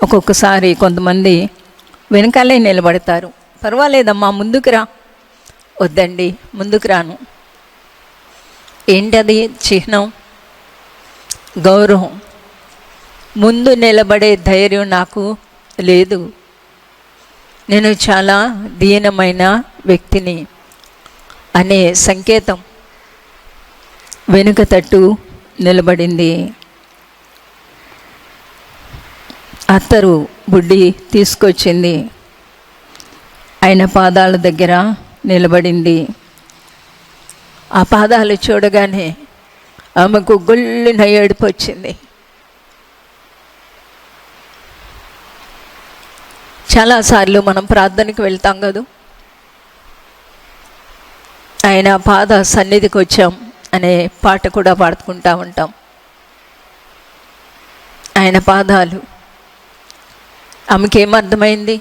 ఒక్కొక్కసారి కొంతమంది వెనకాలే నిలబడతారు. పర్వాలేదమ్మా ముందుకు రా. వద్దండి ముందుకు రాను. ఏంటది? చిహ్నం, గౌరవం. ముందు నిలబడే ధైర్యం నాకు లేదు, నేను చాలా దీనమైన వ్యక్తిని అనే సంకేతం. వెనుక తట్టు నిలబడింది. అత్తరు బుడ్డి తీసుకొచ్చింది, ఆయన పాదాల దగ్గర నిలబడింది. ఆ పాదాలు చూడగానే ఆమెకు గొల్లిన ఏడుపు వచ్చింది. చాలాసార్లు మనం ప్రార్థనకి వెళ్తాం కదా, ఆయన పాద సన్నిధికి వచ్చాం అనే పాట కూడా పాడుకుంటూ ఉంటాం. ఆయన పాదాలు. ఆమెకేమర్థమైంది?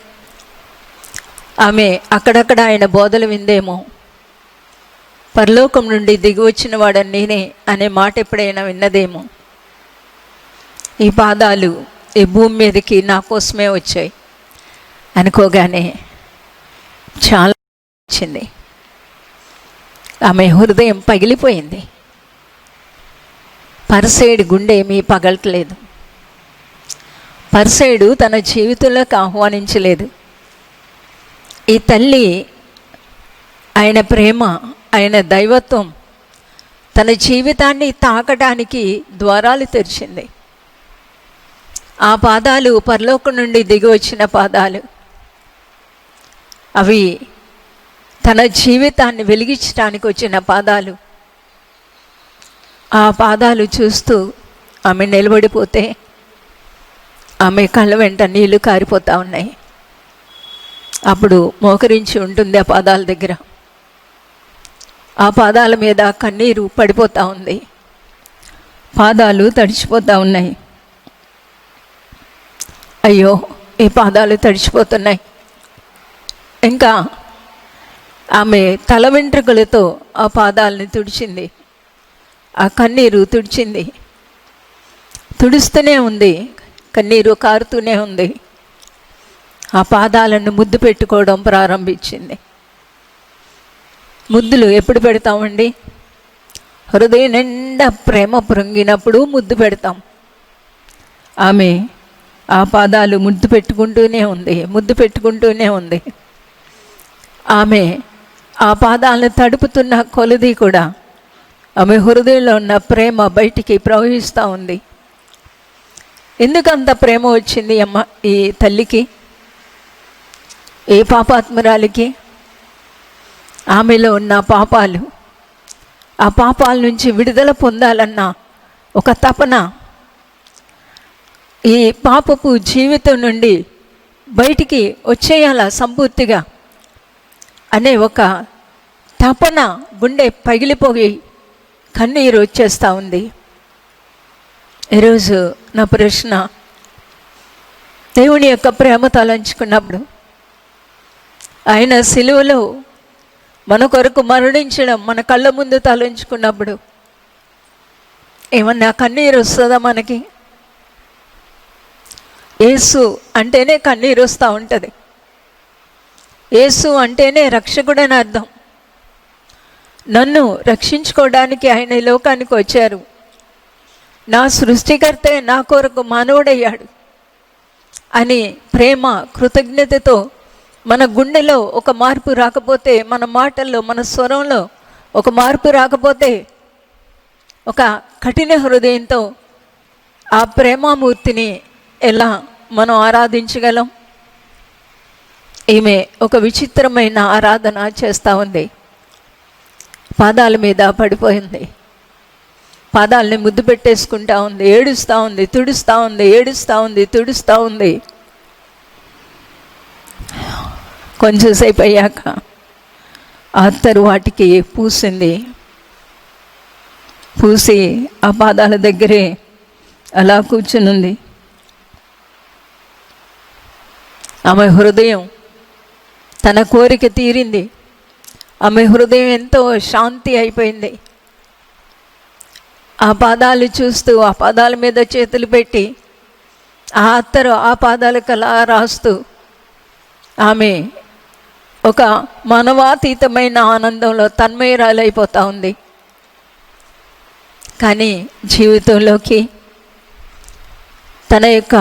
ఆమె అక్కడక్కడ ఆయన బోధలు విందేమో. పరలోకం నుండి దిగి వచ్చిన వాడని నేనే అనే మాట ఎప్పుడైనా విన్నదేమో. ఈ పాదాలు ఈ భూమి మీదకి నా కోసమే వచ్చాయి అనుకోగానే చాలా వచ్చింది. ఆమె హృదయం పగిలిపోయింది. పరిసయ్యుడి గుండె ఏమీ పగలట్లేదు. పరిసయ్యుడు తన జీవితంలోకి ఆహ్వానించలేదు. ఈ తల్లి ఆయన ప్రేమ, ఆయన దైవత్వం తన జీవితాన్ని తాకడానికి ద్వారాలు తెరిచింది. ఆ పాదాలు పరలోకం నుండి దిగి వచ్చిన పాదాలు. అవి తన జీవితాన్ని వెలిగించడానికి వచ్చిన పాదాలు. ఆ పాదాలు చూస్తూ ఆమె నిలబడిపోతే ఆమె కళ్ళ వెంట నీళ్లు కారిపోతూ ఉన్నాయి. అప్పుడు మోకరించి ఉంటుంది ఆ పాదాల దగ్గర. ఆ పాదాల మీద కన్నీరు పడిపోతూ ఉంది. పాదాలు తడిచిపోతూ ఉన్నాయి. అయ్యో, ఈ పాదాలు తడిచిపోతున్నాయి. ఇంకా ఆమె తల వెంట్రుకలతో ఆ పాదాలని తుడిచింది. ఆ కన్నీరు తుడిచింది. తుడుస్తూనే ఉంది, కన్నీరు కారుతూనే ఉంది. ఆ పాదాలను ముద్దు పెట్టుకోవడం ప్రారంభించింది. ముద్దులు ఎప్పుడు పెడతామండి? హృదయం నిండా ప్రేమ పొంగినప్పుడు ముద్దు పెడతాం. ఆమె ఆ పాదాలు ముద్దు పెట్టుకుంటూనే ఉంది. ఆమె ఆ పాదాలను తడుపుతున్న కొలది కూడా ఆమె హృదయంలో ఉన్న ప్రేమ బయటికి ప్రవహిస్తూ ఉంది. ఎందుకంత ప్రేమ వచ్చింది ఈ తల్లికి, ఈ పాపాత్మురాలికి? ఆమెలో ఉన్న పాపాలు, ఆ పాపాల నుంచి విడుదల పొందాలన్న ఒక తపన, ఈ పాపపు జీవితం నుండి బయటికి వచ్చేయాల సంపూర్తిగా అనే ఒక తపన గుండె పగిలిపోయి కన్నీరు వచ్చేస్తూ ఉంది. ఈరోజు నా ప్రశ్న, దేవుని యొక్క ప్రేమ తలంచుకున్నప్పుడు, ఆయన సిలువలో మన కొరకు మరణించడం మన కళ్ళ ముందు తలంచుకున్నప్పుడు ఏమన్నా కన్నీరు వస్తుందా మనకి? యేసు అంటేనే కన్నీరు వస్తూ ఉంటుంది. యేసు అంటేనే రక్షకుడని అర్థం. నన్ను రక్షించుకోవడానికి ఆయన ఈ లోకానికి వచ్చారు. నా సృష్టికర్తే నా కొరకు మానవుడయ్యాడు అని ప్రేమ, కృతజ్ఞతతో మన గుండెలో ఒక మార్పు రాకపోతే, మన మాటల్లో, మన స్వరంలో ఒక మార్పు రాకపోతే, ఒక కఠిన హృదయంతో ఆ ప్రేమామూర్తిని ఎలా మనం ఆరాధించగలం? ఈమె ఒక విచిత్రమైన ఆరాధన చేస్తూ ఉంది. పాదాల మీద పడిపోయింది. పాదాలని ముద్దు పెట్టేసుకుంటా ఉంది, ఏడుస్తూ ఉంది, తుడుస్తూ ఉంది. కొంచెంసేపు అయ్యాక అత్తరు వాటికి పూసింది. పూసి ఆ పాదాల దగ్గరే అలా కూర్చునుంది. ఆమె హృదయం తన కోరిక తీరింది. ఆమె హృదయం ఎంతో శాంతి అయిపోయింది. ఆ పాదాలు చూస్తూ, ఆ పాదాల మీద చేతులు పెట్టి, ఆ అత్తరు ఆ పాదాలకు అలా రాస్తూ ఆమె ఒక మానవాతీతమైన ఆనందంలో తన్మయరాలైపోతూ ఉంది. కానీ జీవితంలోకి తన యొక్క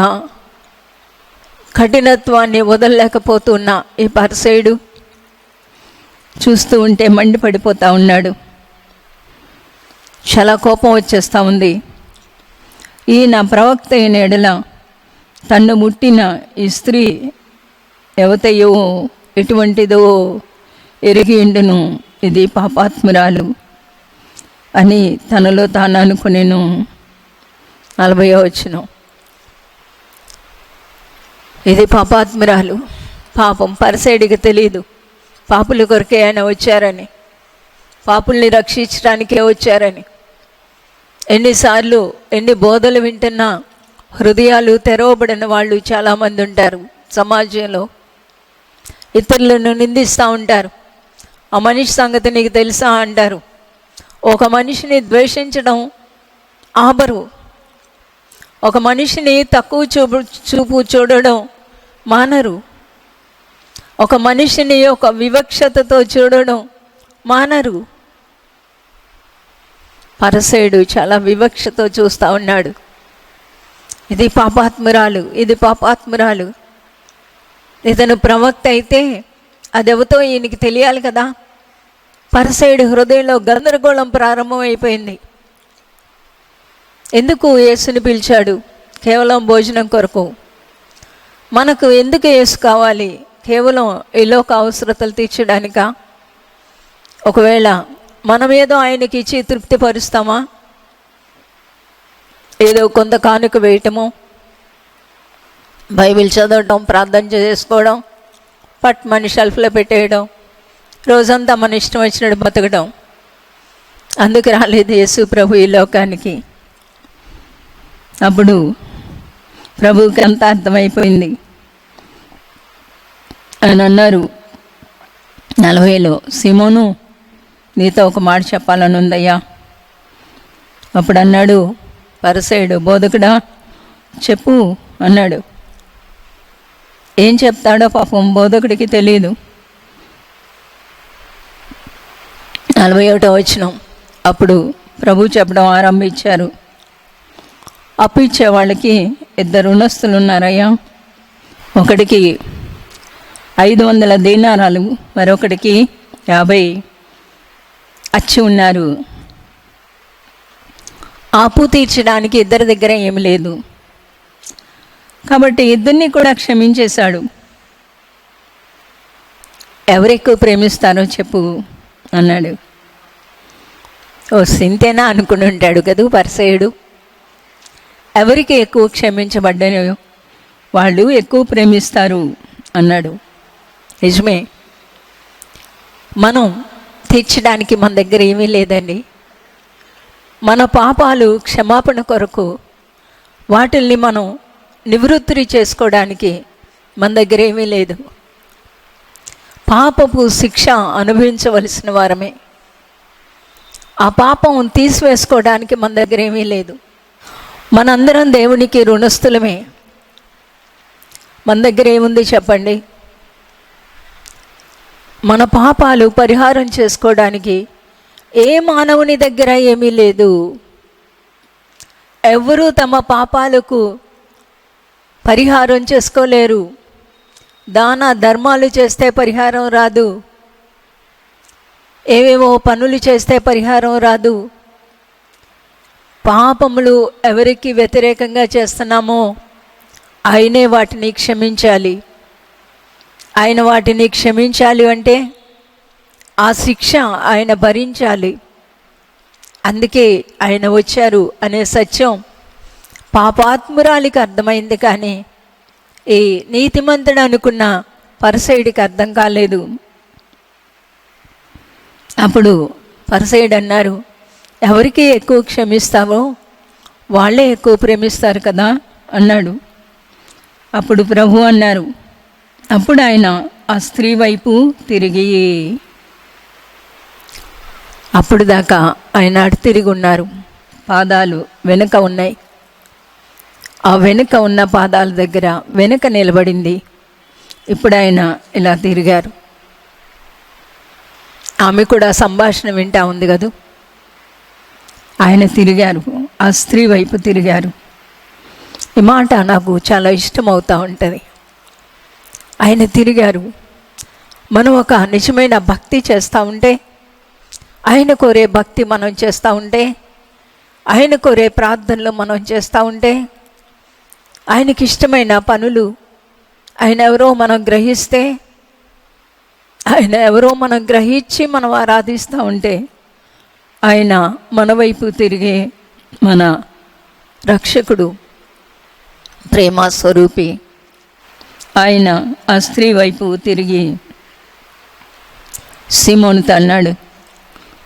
కఠినత్వాన్ని వదలలేకపోతున్న ఈ పరిసయుడు చూస్తూ ఉంటే మండిపడిపోతూ ఉన్నాడు. చాలా కోపం వచ్చేస్తూ ఉంది. ఈయన ప్రవక్త అయిన ఎడల తన్ను ముట్టిన ఈ స్త్రీ ఎవతయో ఎటువంటిదో ఎరిగి ఉండును, ఇది పాపాత్మురాలు అని తనలో తాను అనుకునేను. 40వ వచనం. ఇది పాపాత్మురాలు. పాపం పరిసైడికి తెలియదు పాపుల కొరకే ఆయన వచ్చారని, పాపుల్ని రక్షించడానికే వచ్చారని. ఎన్నిసార్లు ఎన్ని బోధలు వింటున్నా హృదయాలు తెరవబడిన వాళ్ళు చాలామంది ఉంటారు సమాజంలో. ఇతరులను నిందిస్తూ ఉంటారు. ఆ మనిషి సంగతి నీకు తెలుసా అంటారు. ఒక మనిషిని ద్వేషించడం ఆబరు. ఒక మనిషిని తక్కువ చూపు చూడడం మానరు. ఒక మనిషిని ఒక వివక్షతతో చూడడం మానరు. పరిసయుడు చాలా వివక్షతో చూస్తూ ఉన్నాడు. ఇది పాపాత్మురాలు, ఇది పాపాత్మురాలు. ఇతను ప్రవక్త అయితే అదెవతో ఈయనకి తెలియాలి కదా. పరిసయుడి హృదయంలో గందరగోళం ప్రారంభమైపోయింది. ఎందుకు యేసుని పిలిచాడు? కేవలం భోజనం కొరకు. మనకు ఎందుకు యేసు కావాలి? కేవలం ఈ లోక అవసరతలు తీర్చడానికా? ఒకవేళ మనమేదో ఆయనకి ఇచ్చి తృప్తిపరుస్తామా? ఏదో కొంత కానుక వేయటము, బైబిల్ చదవటం, ప్రార్థన చేసుకోవడం, మన షెల్ఫ్లో పెట్టేయడం, రోజంతా మన ఇష్టం వచ్చినట్టు బతకడం. అందుకు రాలేదు యేసు ప్రభు ఈ లోకానికి. అప్పుడు ప్రభువుకి అంతా అర్థమైపోయింది. ఆయన అన్నారు 40లో, సీమోను, నీతో ఒక మాట చెప్పాలని ఉందయ్యా. అప్పుడు అన్నాడు పరిసయ్యుడు, బోధకుడా చెప్పు అన్నాడు. ఏం చెప్తాడో పాపం బోధకుడికి తెలియదు. 41వ వచనం, అప్పుడు ప్రభు చెప్పడం ఆరంభించారు. అప్పు ఇచ్చే వాళ్ళకి 2 రుణస్తులు ఉన్నారయ్యా. ఒకడికి 500 దీనారాలు, మరొకడికి 50 అచ్చి ఉన్నారు. అప్పు తీర్చడానికి ఇద్దరి దగ్గర ఏమి లేదు కాబట్టి ఇద్దరిని కూడా క్షమించేశాడు. ఎవరెక్కువ ప్రేమిస్తారో చెప్పు అన్నాడు. ఓ సింతేనా అనుకుని ఉంటాడు కదా పరిసయ్యుడు. ఎవరికి ఎక్కువ క్షమించబడ్డానో వాళ్ళు ఎక్కువ ప్రేమిస్తారు అన్నాడు. నిజమే, మనం తీర్చడానికి మన దగ్గర ఏమీ లేదండి. మన పాపాలు క్షమాపణ కొరకు వాటిల్ని మనం నివృత్తి చేసుకోవడానికి మన దగ్గర ఏమీ లేదు. పాపపు శిక్ష అనుభవించవలసిన వారమే. ఆ పాపం తీసివేసుకోవడానికి మన దగ్గర ఏమీ లేదు. మనందరం దేవునికి రుణస్థులమే. మన దగ్గర ఏముంది చెప్పండి? మన పాపాలు పరిహారం చేసుకోవడానికి ఏ మానవుని దగ్గర ఏమీ లేదు. ఎవరూ తమ పాపాలకు పరిహారం చేసుకోలేరు. దాన ధర్మాలు చేస్తే పరిహారం రాదు, ఏవేవో పనులు చేస్తే పరిహారం రాదు. పాపములు ఎవరికి వ్యతిరేకంగా చేస్తున్నామో ఆయనే వాటిని క్షమించాలి. ఆయన వాటిని క్షమించాలి అంటే ఆ శిక్ష ఆయన భరించాలి. అందుకే ఆయన వచ్చారు అనే సత్యం పాపాత్మురాలికి అర్థమైంది, కానీ ఈ నీతిమంతుడు అనుకున్న పరిసయ్యుడికి అర్థం కాలేదు. అప్పుడు పరిసయ్యుడు అన్నారు, ఎవరికి ఎక్కువ క్షమిస్తావో వాళ్ళే ఎక్కువ ప్రేమిస్తారు కదా అన్నాడు. అప్పుడు ప్రభు అన్నారు, అప్పుడు ఆయన ఆ స్త్రీ వైపు తిరిగి, అప్పుడు దాకా ఆయన అటు తిరిగి ఉన్నారు. పాదాలు వెనుక ఉన్నాయి. ఆ వెనుక ఉన్న పాదాల దగ్గర వెనుక నిలబడింది. ఇప్పుడు ఆయన ఇలా తిరిగారు. ఆమె కూడా సంభాషణ వింటా ఉంది కదూ. ఆయన తిరిగారు, ఆ స్త్రీ వైపు తిరిగారు. ఈ మాట నాకు చాలా ఇష్టం అవుతూ ఉంటుంది. ఆయన తిరిగారు. మనం ఒక నిజమైన భక్తి చేస్తూ ఉంటే, ఆయన కోరే భక్తి మనం చేస్తూ ఉంటే, ఆయన కోరే ప్రార్థనలు మనం చేస్తూ ఉంటే, ఆయనకి ఇష్టమైన పనులు ఆయన ఎవరో మనం గ్రహిస్తే, ఆయన ఎవరో మనం గ్రహించి మనం ఆరాధిస్తూ ఉంటే, ఆయన మన వైపు తిరిగే మన రక్షకుడు, ప్రేమ స్వరూపి. ఆయన ఆ స్త్రీ వైపు తిరిగి సీమోనుతో అన్నాడు,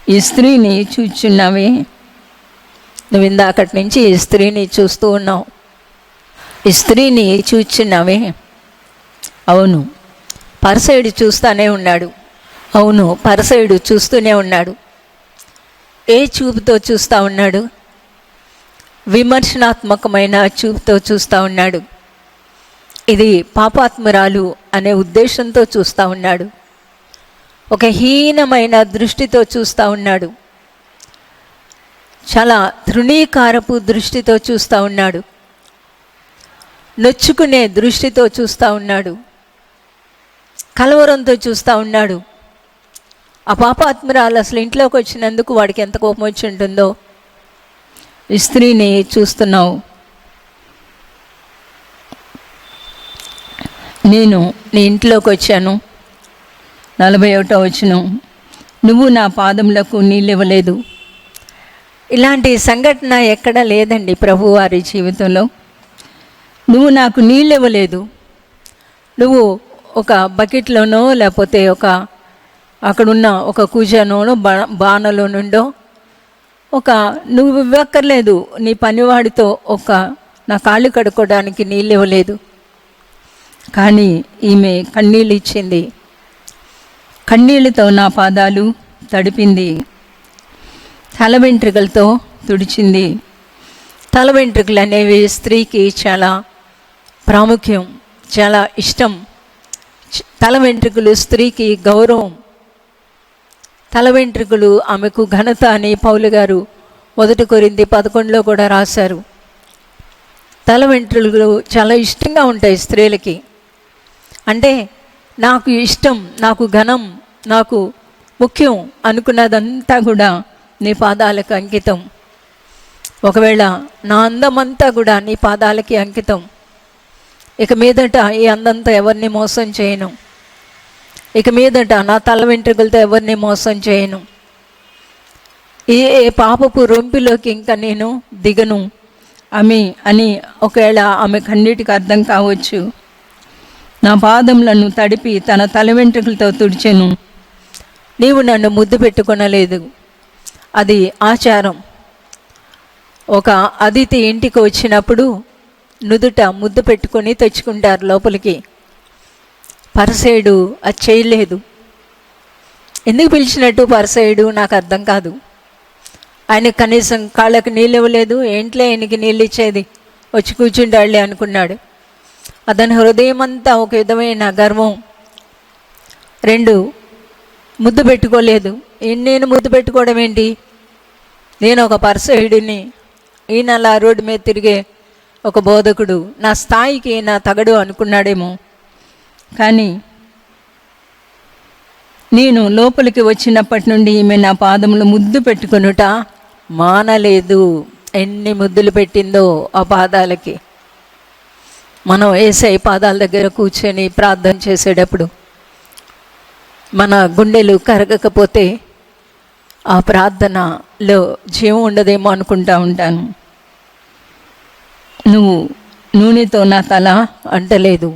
ఈ స్త్రీని చూచున్నావే, నువ్వు ఇందాకటి నుంచి ఈ స్త్రీని చూస్తూ ఉన్నావు. ఈ స్త్రీని చూచున్నావే. అవును, పరిసయ్యుడు చూస్తూనే ఉన్నాడు. అవును, పరిసయ్యుడు చూస్తూనే ఉన్నాడు. ఏ చూపుతో చూస్తూ ఉన్నాడు? విమర్శనాత్మకమైన చూపుతో చూస్తూ ఉన్నాడు. ఇది పాపాత్మురాలు అనే ఉద్దేశంతో చూస్తూ ఉన్నాడు. ఒక హీనమైన దృష్టితో చూస్తూ ఉన్నాడు. చాలా తృణీకారపు దృష్టితో చూస్తూ ఉన్నాడు. నొచ్చుకునే దృష్టితో చూస్తూ ఉన్నాడు. కలవరంతో చూస్తూ ఉన్నాడు. ఆ పాపాత్మురాలు అసలు ఇంట్లోకి వచ్చినందుకు వాడికి ఎంత కోపం వచ్చి ఉంటుందో. ఈ స్త్రీని చూస్తున్నావు, నేను నీ ఇంట్లోకి వచ్చాను. 41వ వచనం, నువ్వు నా పాదములకు నీళ్ళు ఇవ్వలేదు, ఇలాంటి సంఘటన ఎక్కడ లేదండి ప్రభు వారి జీవితంలో. నువ్వు నాకు నీళ్ళు ఇవ్వలేదు, నువ్వు ఒక బకెట్లోనో లేకపోతే అక్కడున్న ఒక కూజానోనో బాణలో నుండో నువ్వు ఇవ్వక్కర్లేదు, నీ పనివాడితో నా కాళ్ళు కడుక్కోవడానికి నీళ్ళు ఇవ్వలేదు. కానీ ఈమె కన్నీళ్ళు ఇచ్చింది, కన్నీళ్ళతో నా పాదాలు తడిపింది, తల వెంట్రుకలతో తుడిచింది. తల వెంట్రుకలు అనేవి స్త్రీకి చాలా ప్రాముఖ్యం, చాలా ఇష్టం. తల వెంట్రుకలు స్త్రీకి గౌరవం, తల వెంట్రుకలు ఆమెకు ఘనత అని పౌలు గారు 1 కొరింథీ 11లో కూడా రాశారు. తల వెంట్రుకలు చాలా ఇష్టంగా ఉంటాయి స్త్రీలకి. అంటే నాకు ఇష్టం, నాకు ఘనం, నాకు ముఖ్యం అనుకున్నదంతా కూడా నీ పాదాలకు అంకితం. ఒకవేళ నా అందమంతా కూడా నీ పాదాలకి అంకితం. ఇక మీదట ఈ అందంతో ఎవరిని మోసం చేయను, ఇక మీదట నా తల వెంట్రుకలతో ఎవరిని మోసం చేయను, ఏ పాపపు రొంపిలోకి ఇంకా నేను దిగను అని ఒకవేళ ఆమె కన్నీటికి అర్థం కావచ్చు. నా పాదములను తడిపి తన తల వెంట్రుకలతో తుడిచెను. నీవు నన్ను ముద్దు పెట్టుకొనలేదు, అది ఆచారం. ఒక అతిథి ఇంటికి వచ్చినప్పుడు నుదుట ముద్దు పెట్టుకొని తెచ్చుకుంటారు లోపలికి. పరిసయుడు అది చేయలేదు. ఎందుకు పిలిచినట్టు పరిసయుడు నాకు అర్థం కాదు. ఆయన కనీసం కాళ్ళకి నీళ్ళు ఇవ్వలేదు, ఏంట్లో ఆయనకి నీళ్ళు ఇచ్చేది, వచ్చి కూర్చుంటాడులే అనుకున్నాడు. అతని హృదయం అంతా ఒక విధమైన గర్వం. 2 ముద్దు పెట్టుకోలేదు. నేను ముద్దు పెట్టుకోవడం ఏంటి, నేను ఒక పరిసయుడిని, ఈయన అలా రోడ్డు మీద తిరిగే ఒక బోధకుడు, నా స్థాయికి నా తగడు అనుకున్నాడేమో. కానీ నేను లోపలికి వచ్చినప్పటి నుండి ఈమె నా పాదములు ముద్దు పెట్టుకొనుట మానలేదు. ఎన్ని ముద్దులు పెట్టిందో ఆ పాదాలకి. మనం యేసయ్య పాదాల దగ్గర కూర్చొని ప్రార్థన చేసేటప్పుడు మన గుండెలు కరగకపోతే ఆ ప్రార్థనలో జీవం ఉండదేమో అనుకుంటా ఉంటాను. నువ్వు నూనెతో నా తల అంటలేదు,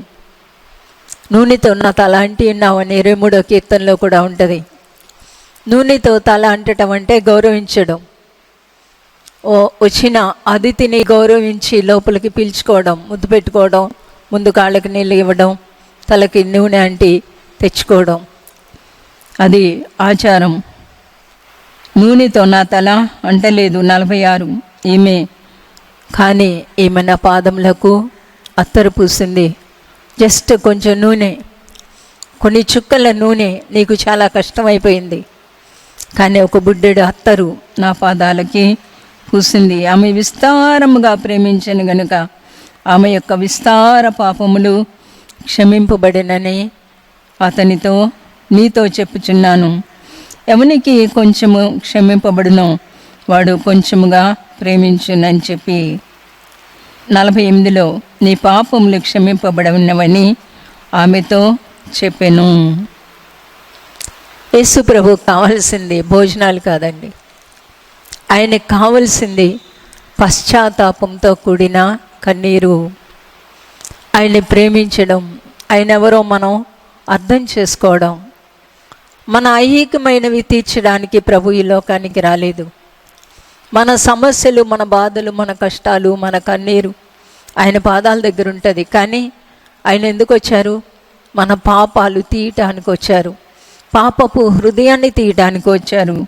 నూనెతో నా తల అంటి ఉన్నావని 23వ కీర్తనలో కూడా ఉంటుంది. నూనెతో తల అంటటం అంటే గౌరవించడం, వచ్చిన అతిథిని గౌరవించి లోపలికి పిలుచుకోవడం, ముద్దు పెట్టుకోవడం, ముందు కాళ్ళకి నీళ్ళు ఇవ్వడం, తలకి నూనె అంటి తెచ్చుకోవడం, అది ఆచారం. నూనెతో నా తల అంటలేదు 46 ఈమె. కానీ ఈమె నా పాదములకు అత్తరు పూసింది. జస్ట్ కొంచెం నూనె, కొన్ని చుక్కల నూనె నీకు చాలా కష్టమైపోయింది, కానీ ఒక బుడ్డెడు అత్తరు నా పాదాలకి పూసింది. ఆమె విస్తారముగా ప్రేమించను గనుక ఆమె యొక్క విస్తార పాపములు క్షమింపబడినని నీతో చెప్పుచున్నాను. ఎవనికి కొంచెము క్షమింపబడునో వాడు కొంచెముగా ప్రేమించునని చెప్పి 48లో నీ పాపములు క్షమింపబడినవని ఆమెతో చెప్పెను. యేసు ప్రభు కావాల్సింది భోజనాలు కాదండి, ఆయనకు కావలసింది పశ్చాత్తాపంతో కూడిన కన్నీరు, ఆయన్ని ప్రేమించడం, ఆయన ఎవరో మనం అర్థం చేసుకోవడం. మన ఐహికమైనవి తీర్చడానికి ప్రభు ఈ లోకానికి రాలేదు. మన సమస్యలు, మన బాధలు, మన కష్టాలు, మన కన్నీరు ఆయన పాదాల దగ్గర ఉంటుంది. కానీ ఆయన ఎందుకు వచ్చారు? మన పాపాలు తీయటానికి వచ్చారు, పాపపు హృదయాన్ని తీయటానికి వచ్చారు.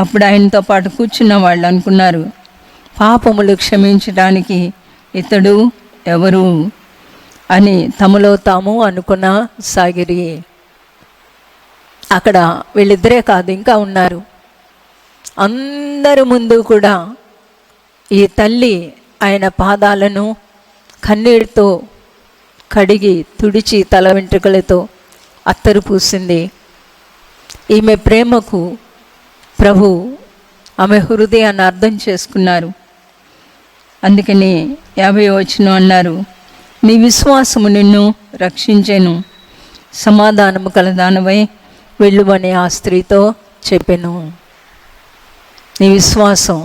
అప్పుడు ఆయనతో పాటు కూర్చున్న వాళ్ళు అనుకున్నారు, పాపములు క్షమించడానికి ఇతడు ఎవరు అని తమలో తాము అనుకున్న సాగిరి. అక్కడ వీళ్ళిద్దరే కాదు, ఇంకా ఉన్నారు. అందరి ముందు కూడా ఈ తల్లి ఆయన పాదాలను కన్నీటితో కడిగి తుడిచి తల వెంట్రుకలతో అత్తరు పూసింది. ఈమె ప్రేమకు ప్రభు ఆమె హృదయాన్ని అర్థం చేసుకున్నారు. అందుకని 50వ వచనం అన్నారు, నీ విశ్వాసము నిన్ను రక్షించెను, సమాధానము కలదానవై వెళ్ళువని ఆ స్త్రీతో చెప్పెను. నీ విశ్వాసం,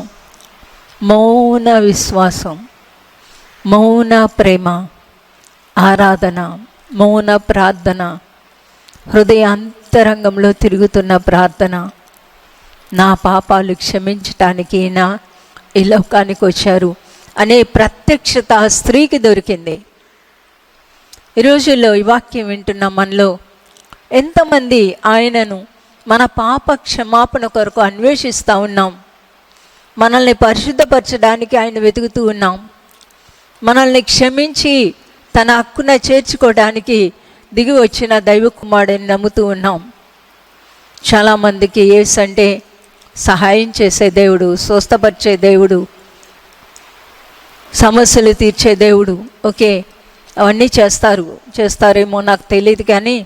మౌన విశ్వాసం, మౌన ప్రేమ, ఆరాధన, మౌన ప్రార్థన, హృదయ అంతరంగంలో తిరుగుతున్న ప్రార్థన. నా పాపాలు క్షమించటానికి నా ఈ లోకానికి వచ్చారు అనే ప్రత్యక్షత ఆ స్త్రీకి దొరికింది. ఈ రోజుల్లో ఈ వాక్యం వింటున్న మనలో ఎంతమంది ఆయనను మన పాప క్షమాపణ కొరకు అన్వేషిస్తూ ఉన్నాం? మనల్ని పరిశుద్ధపరచడానికి ఆయన వెతుకుతూ ఉన్నాం. మనల్ని క్షమించి తన హక్కున చేర్చుకోవడానికి దిగి వచ్చిన దైవ కుమారుడిని నమ్ముతూ ఉన్నాం. చాలామందికి యేసు అంటే సహాయం చేసే దేవుడు, స్వస్థపరిచే దేవుడు, సమస్యలు తీర్చే దేవుడు. ఓకే, అవన్నీ చేస్తారేమో నాకు తెలియదు, కానీ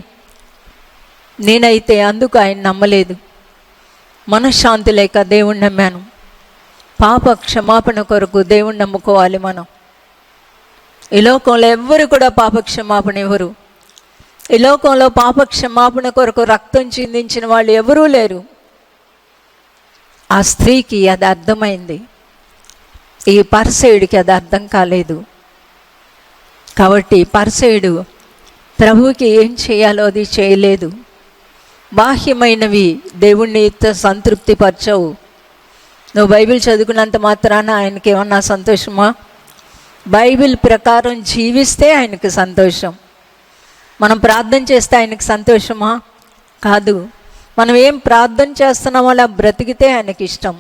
నేనైతే అందుకు ఆయన నమ్మలేదు. మనశ్శాంతి లేక దేవుణ్ణి నమ్మాను. పాప క్షమాపణ కొరకు దేవుణ్ణి నమ్ముకోవాలి మనం. ఈ లోకంలో ఎవ్వరు కూడా పాప క్షమాపణ ఇవ్వరు. ఈ లోకంలో పాప క్షమాపణ కొరకు రక్తం చిందించిన వాళ్ళు ఎవరూ లేరు. ఆ స్త్రీకి అది అర్థమైంది, ఈ పరిసయుడికి అది అర్థం కాలేదు. కాబట్టి పరిసయుడు ప్రభువుకి ఏం చేయాలో అది చేయలేదు. బాహ్యమైనవి దేవుణ్ణి సంతృప్తి పరచవు. నువ్వు బైబిల్ చదువుకున్నంత మాత్రాన ఆయనకి ఏమన్నా సంతోషమా? బైబిల్ ప్రకారం జీవిస్తే ఆయనకి సంతోషం. మనం ప్రార్థన చేస్తే ఆయనకి సంతోషమా? కాదు. మనం ఏం ప్రార్థన చేస్తున్నామో అలా బ్రతికితే ఆయనకి ఇష్టం.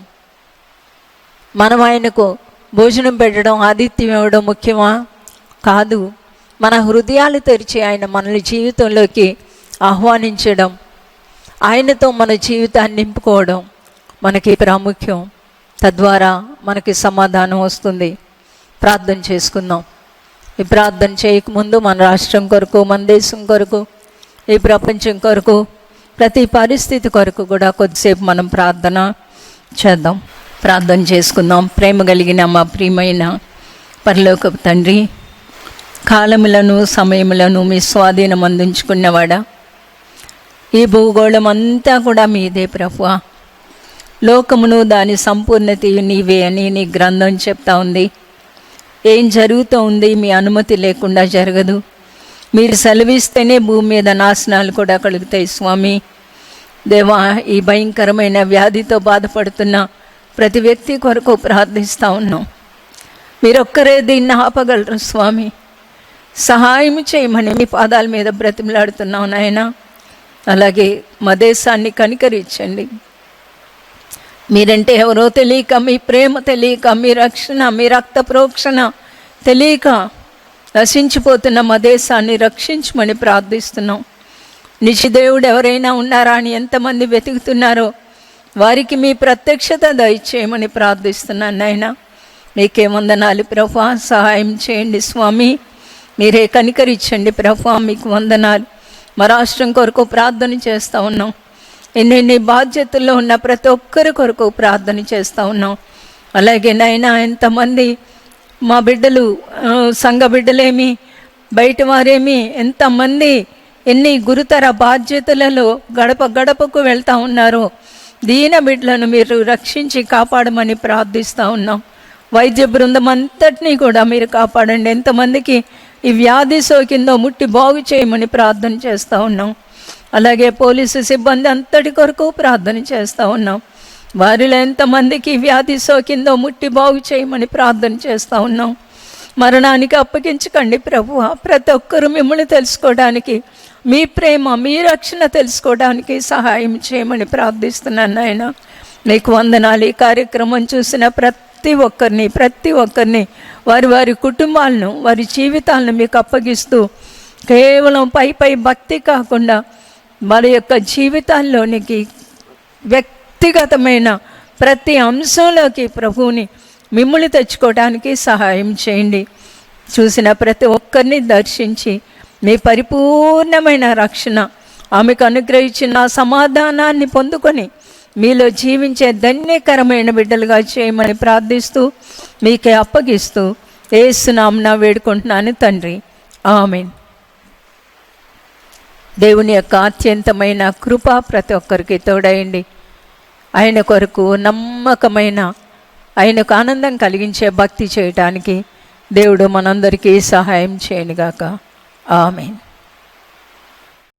మనం ఆయనకు భోజనం పెట్టడం, ఆతిథ్యం ఇవ్వడం ముఖ్యమా? కాదు. మన హృదయాలు తెరిచి ఆయన మనల్ని జీవితంలోకి ఆహ్వానించడం, ఆయనతో మన జీవితాన్ని నింపుకోవడం మనకి ప్రాముఖ్యం. తద్వారా మనకి సమాధానం వస్తుంది. ప్రార్థన చేసుకుందాం. ఈ ప్రార్థన చేయకముందు మన రాష్ట్రం కొరకు, మన దేశం కొరకు, ఈ ప్రపంచం కొరకు, ప్రతి పరిస్థితి కొరకు కూడా కొద్దిసేపు మనం ప్రార్థన చేద్దాం. ప్రార్థన చేసుకుందాం. ప్రేమ కలిగిన మా ప్రియమైన పరలోకపు తండ్రి, కాలములను సమయములను మీ స్వాధీనం అందించుకున్నవాడా, ఈ భూగోళం అంతా కూడా మీదే ప్రభువా. లోకమును దాని సంపూర్ణత నీవే అని నీ గ్రంథం చెప్తా ఉంది. ఏం జరుగుతూ ఉంది మీ అనుమతి లేకుండా జరగదు. మీరు సెలవిస్తేనే భూమి మీద నాశనాలు కూడా కలుగుతాయి స్వామి. దేవా, ఈ భయంకరమైన వ్యాధితో బాధపడుతున్న ప్రతి వ్యక్తి కొరకు ప్రార్థిస్తూ ఉన్నాం. మీరొక్కరే దీన్ని ఆపగలరు స్వామి. సహాయం చేయమని మీ పాదాల మీద బ్రతిమలాడుతున్నాం నాయన. అలాగే మా దేశాన్ని కనికరించండి. మీరంటే ఎవరో తెలియక, మీ ప్రేమ తెలియక, మీ రక్షణ, మీ రక్త ప్రోక్షణ తెలియక నశించిపోతున్న మా దేశాన్ని రక్షించమని ప్రార్థిస్తున్నాం. నిజదేవుడు ఎవరైనా ఉన్నారా అని ఎంతమంది వెతుకుతున్నారో వారికి మీ ప్రత్యక్షత దయచేయమని ప్రార్థిస్తున్నాను నాయన. మీకే వందనాలు ప్రభువా. సహాయం చేయండి స్వామి. మీరే కనికరించండి ప్రభువా. మీకు వందనాలు. మా రాష్ట్రం కొరకు ప్రార్థన చేస్తూ ఉన్నాం. ఎన్నెన్ని బాధ్యతల్లో ఉన్న ప్రతి ఒక్కరి కొరకు ప్రార్థన చేస్తూ ఉన్నాం. అలాగే నాయన, ఎంతమంది మా బిడ్డలు, సంఘ బిడ్డలేమి, బయట వారేమి, ఎంతమంది ఎన్ని గురుతర బాధ్యతలలో గడప గడపకు వెళ్తూ ఉన్నారో దీన బిడ్డలను మీరు రక్షించి కాపాడమని ప్రార్థిస్తూ ఉన్నాం. వైద్య బృందం అంతటినీ కూడా మీరు కాపాడండి. ఎంతమందికి ఈ వ్యాధి సోకిందో ముట్టి బాగు చేయమని ప్రార్థన చేస్తూ ఉన్నాం. అలాగే పోలీసు సిబ్బంది అంతటి కొరకు ప్రార్థన చేస్తూ ఉన్నాం. వారిలో ఎంతమందికి వ్యాధి సోకిందో ముట్టి బాగు చేయమని ప్రార్థన చేస్తూ ఉన్నాం. మరణానికి అప్పగించకండి ప్రభువ. ప్రతి ఒక్కరూ మిమ్మల్ని తెలుసుకోవడానికి, మీ ప్రేమ, మీ రక్షణ తెలుసుకోవడానికి సహాయం చేయమని ప్రార్థిస్తున్నాను నాయన. మీకు వందనాలు. ఈ కార్యక్రమం చూసిన ప్రతి ఒక్కరిని వారి వారి కుటుంబాలను, వారి జీవితాలను మీకు అప్పగిస్తూ, కేవలం పై భక్తి కాకుండా వారి యొక్క జీవితాల్లోనికి వ్యక్తిగతమైన ప్రతి అంశంలోకి ప్రభువుని, మిమ్మల్ని తెచ్చుకోవడానికి సహాయం చేయండి. చూసిన ప్రతి ఒక్కరిని దర్శించి మీ పరిపూర్ణమైన రక్షణ, ఆమెకు అనుగ్రహించిన సమాధానాన్ని పొందుకొని మీలో జీవించే ధన్యకరమైన బిడ్డలుగా చేయమని ప్రార్థిస్తూ మీకే అప్పగిస్తూ యేసు నామమున వేడుకుంటున్నాను తండ్రి. ఆమేన్. దేవుని యొక్క అత్యంతమైన కృప ప్రతి ఒక్కరికి తోడయండి. ఆయన కొరకు నమ్మకమైన, ఆయనకు ఆనందం కలిగించే భక్తి చేయటానికి దేవుడు మనందరికీ సహాయం చేయనుగాక. ఆమేన్.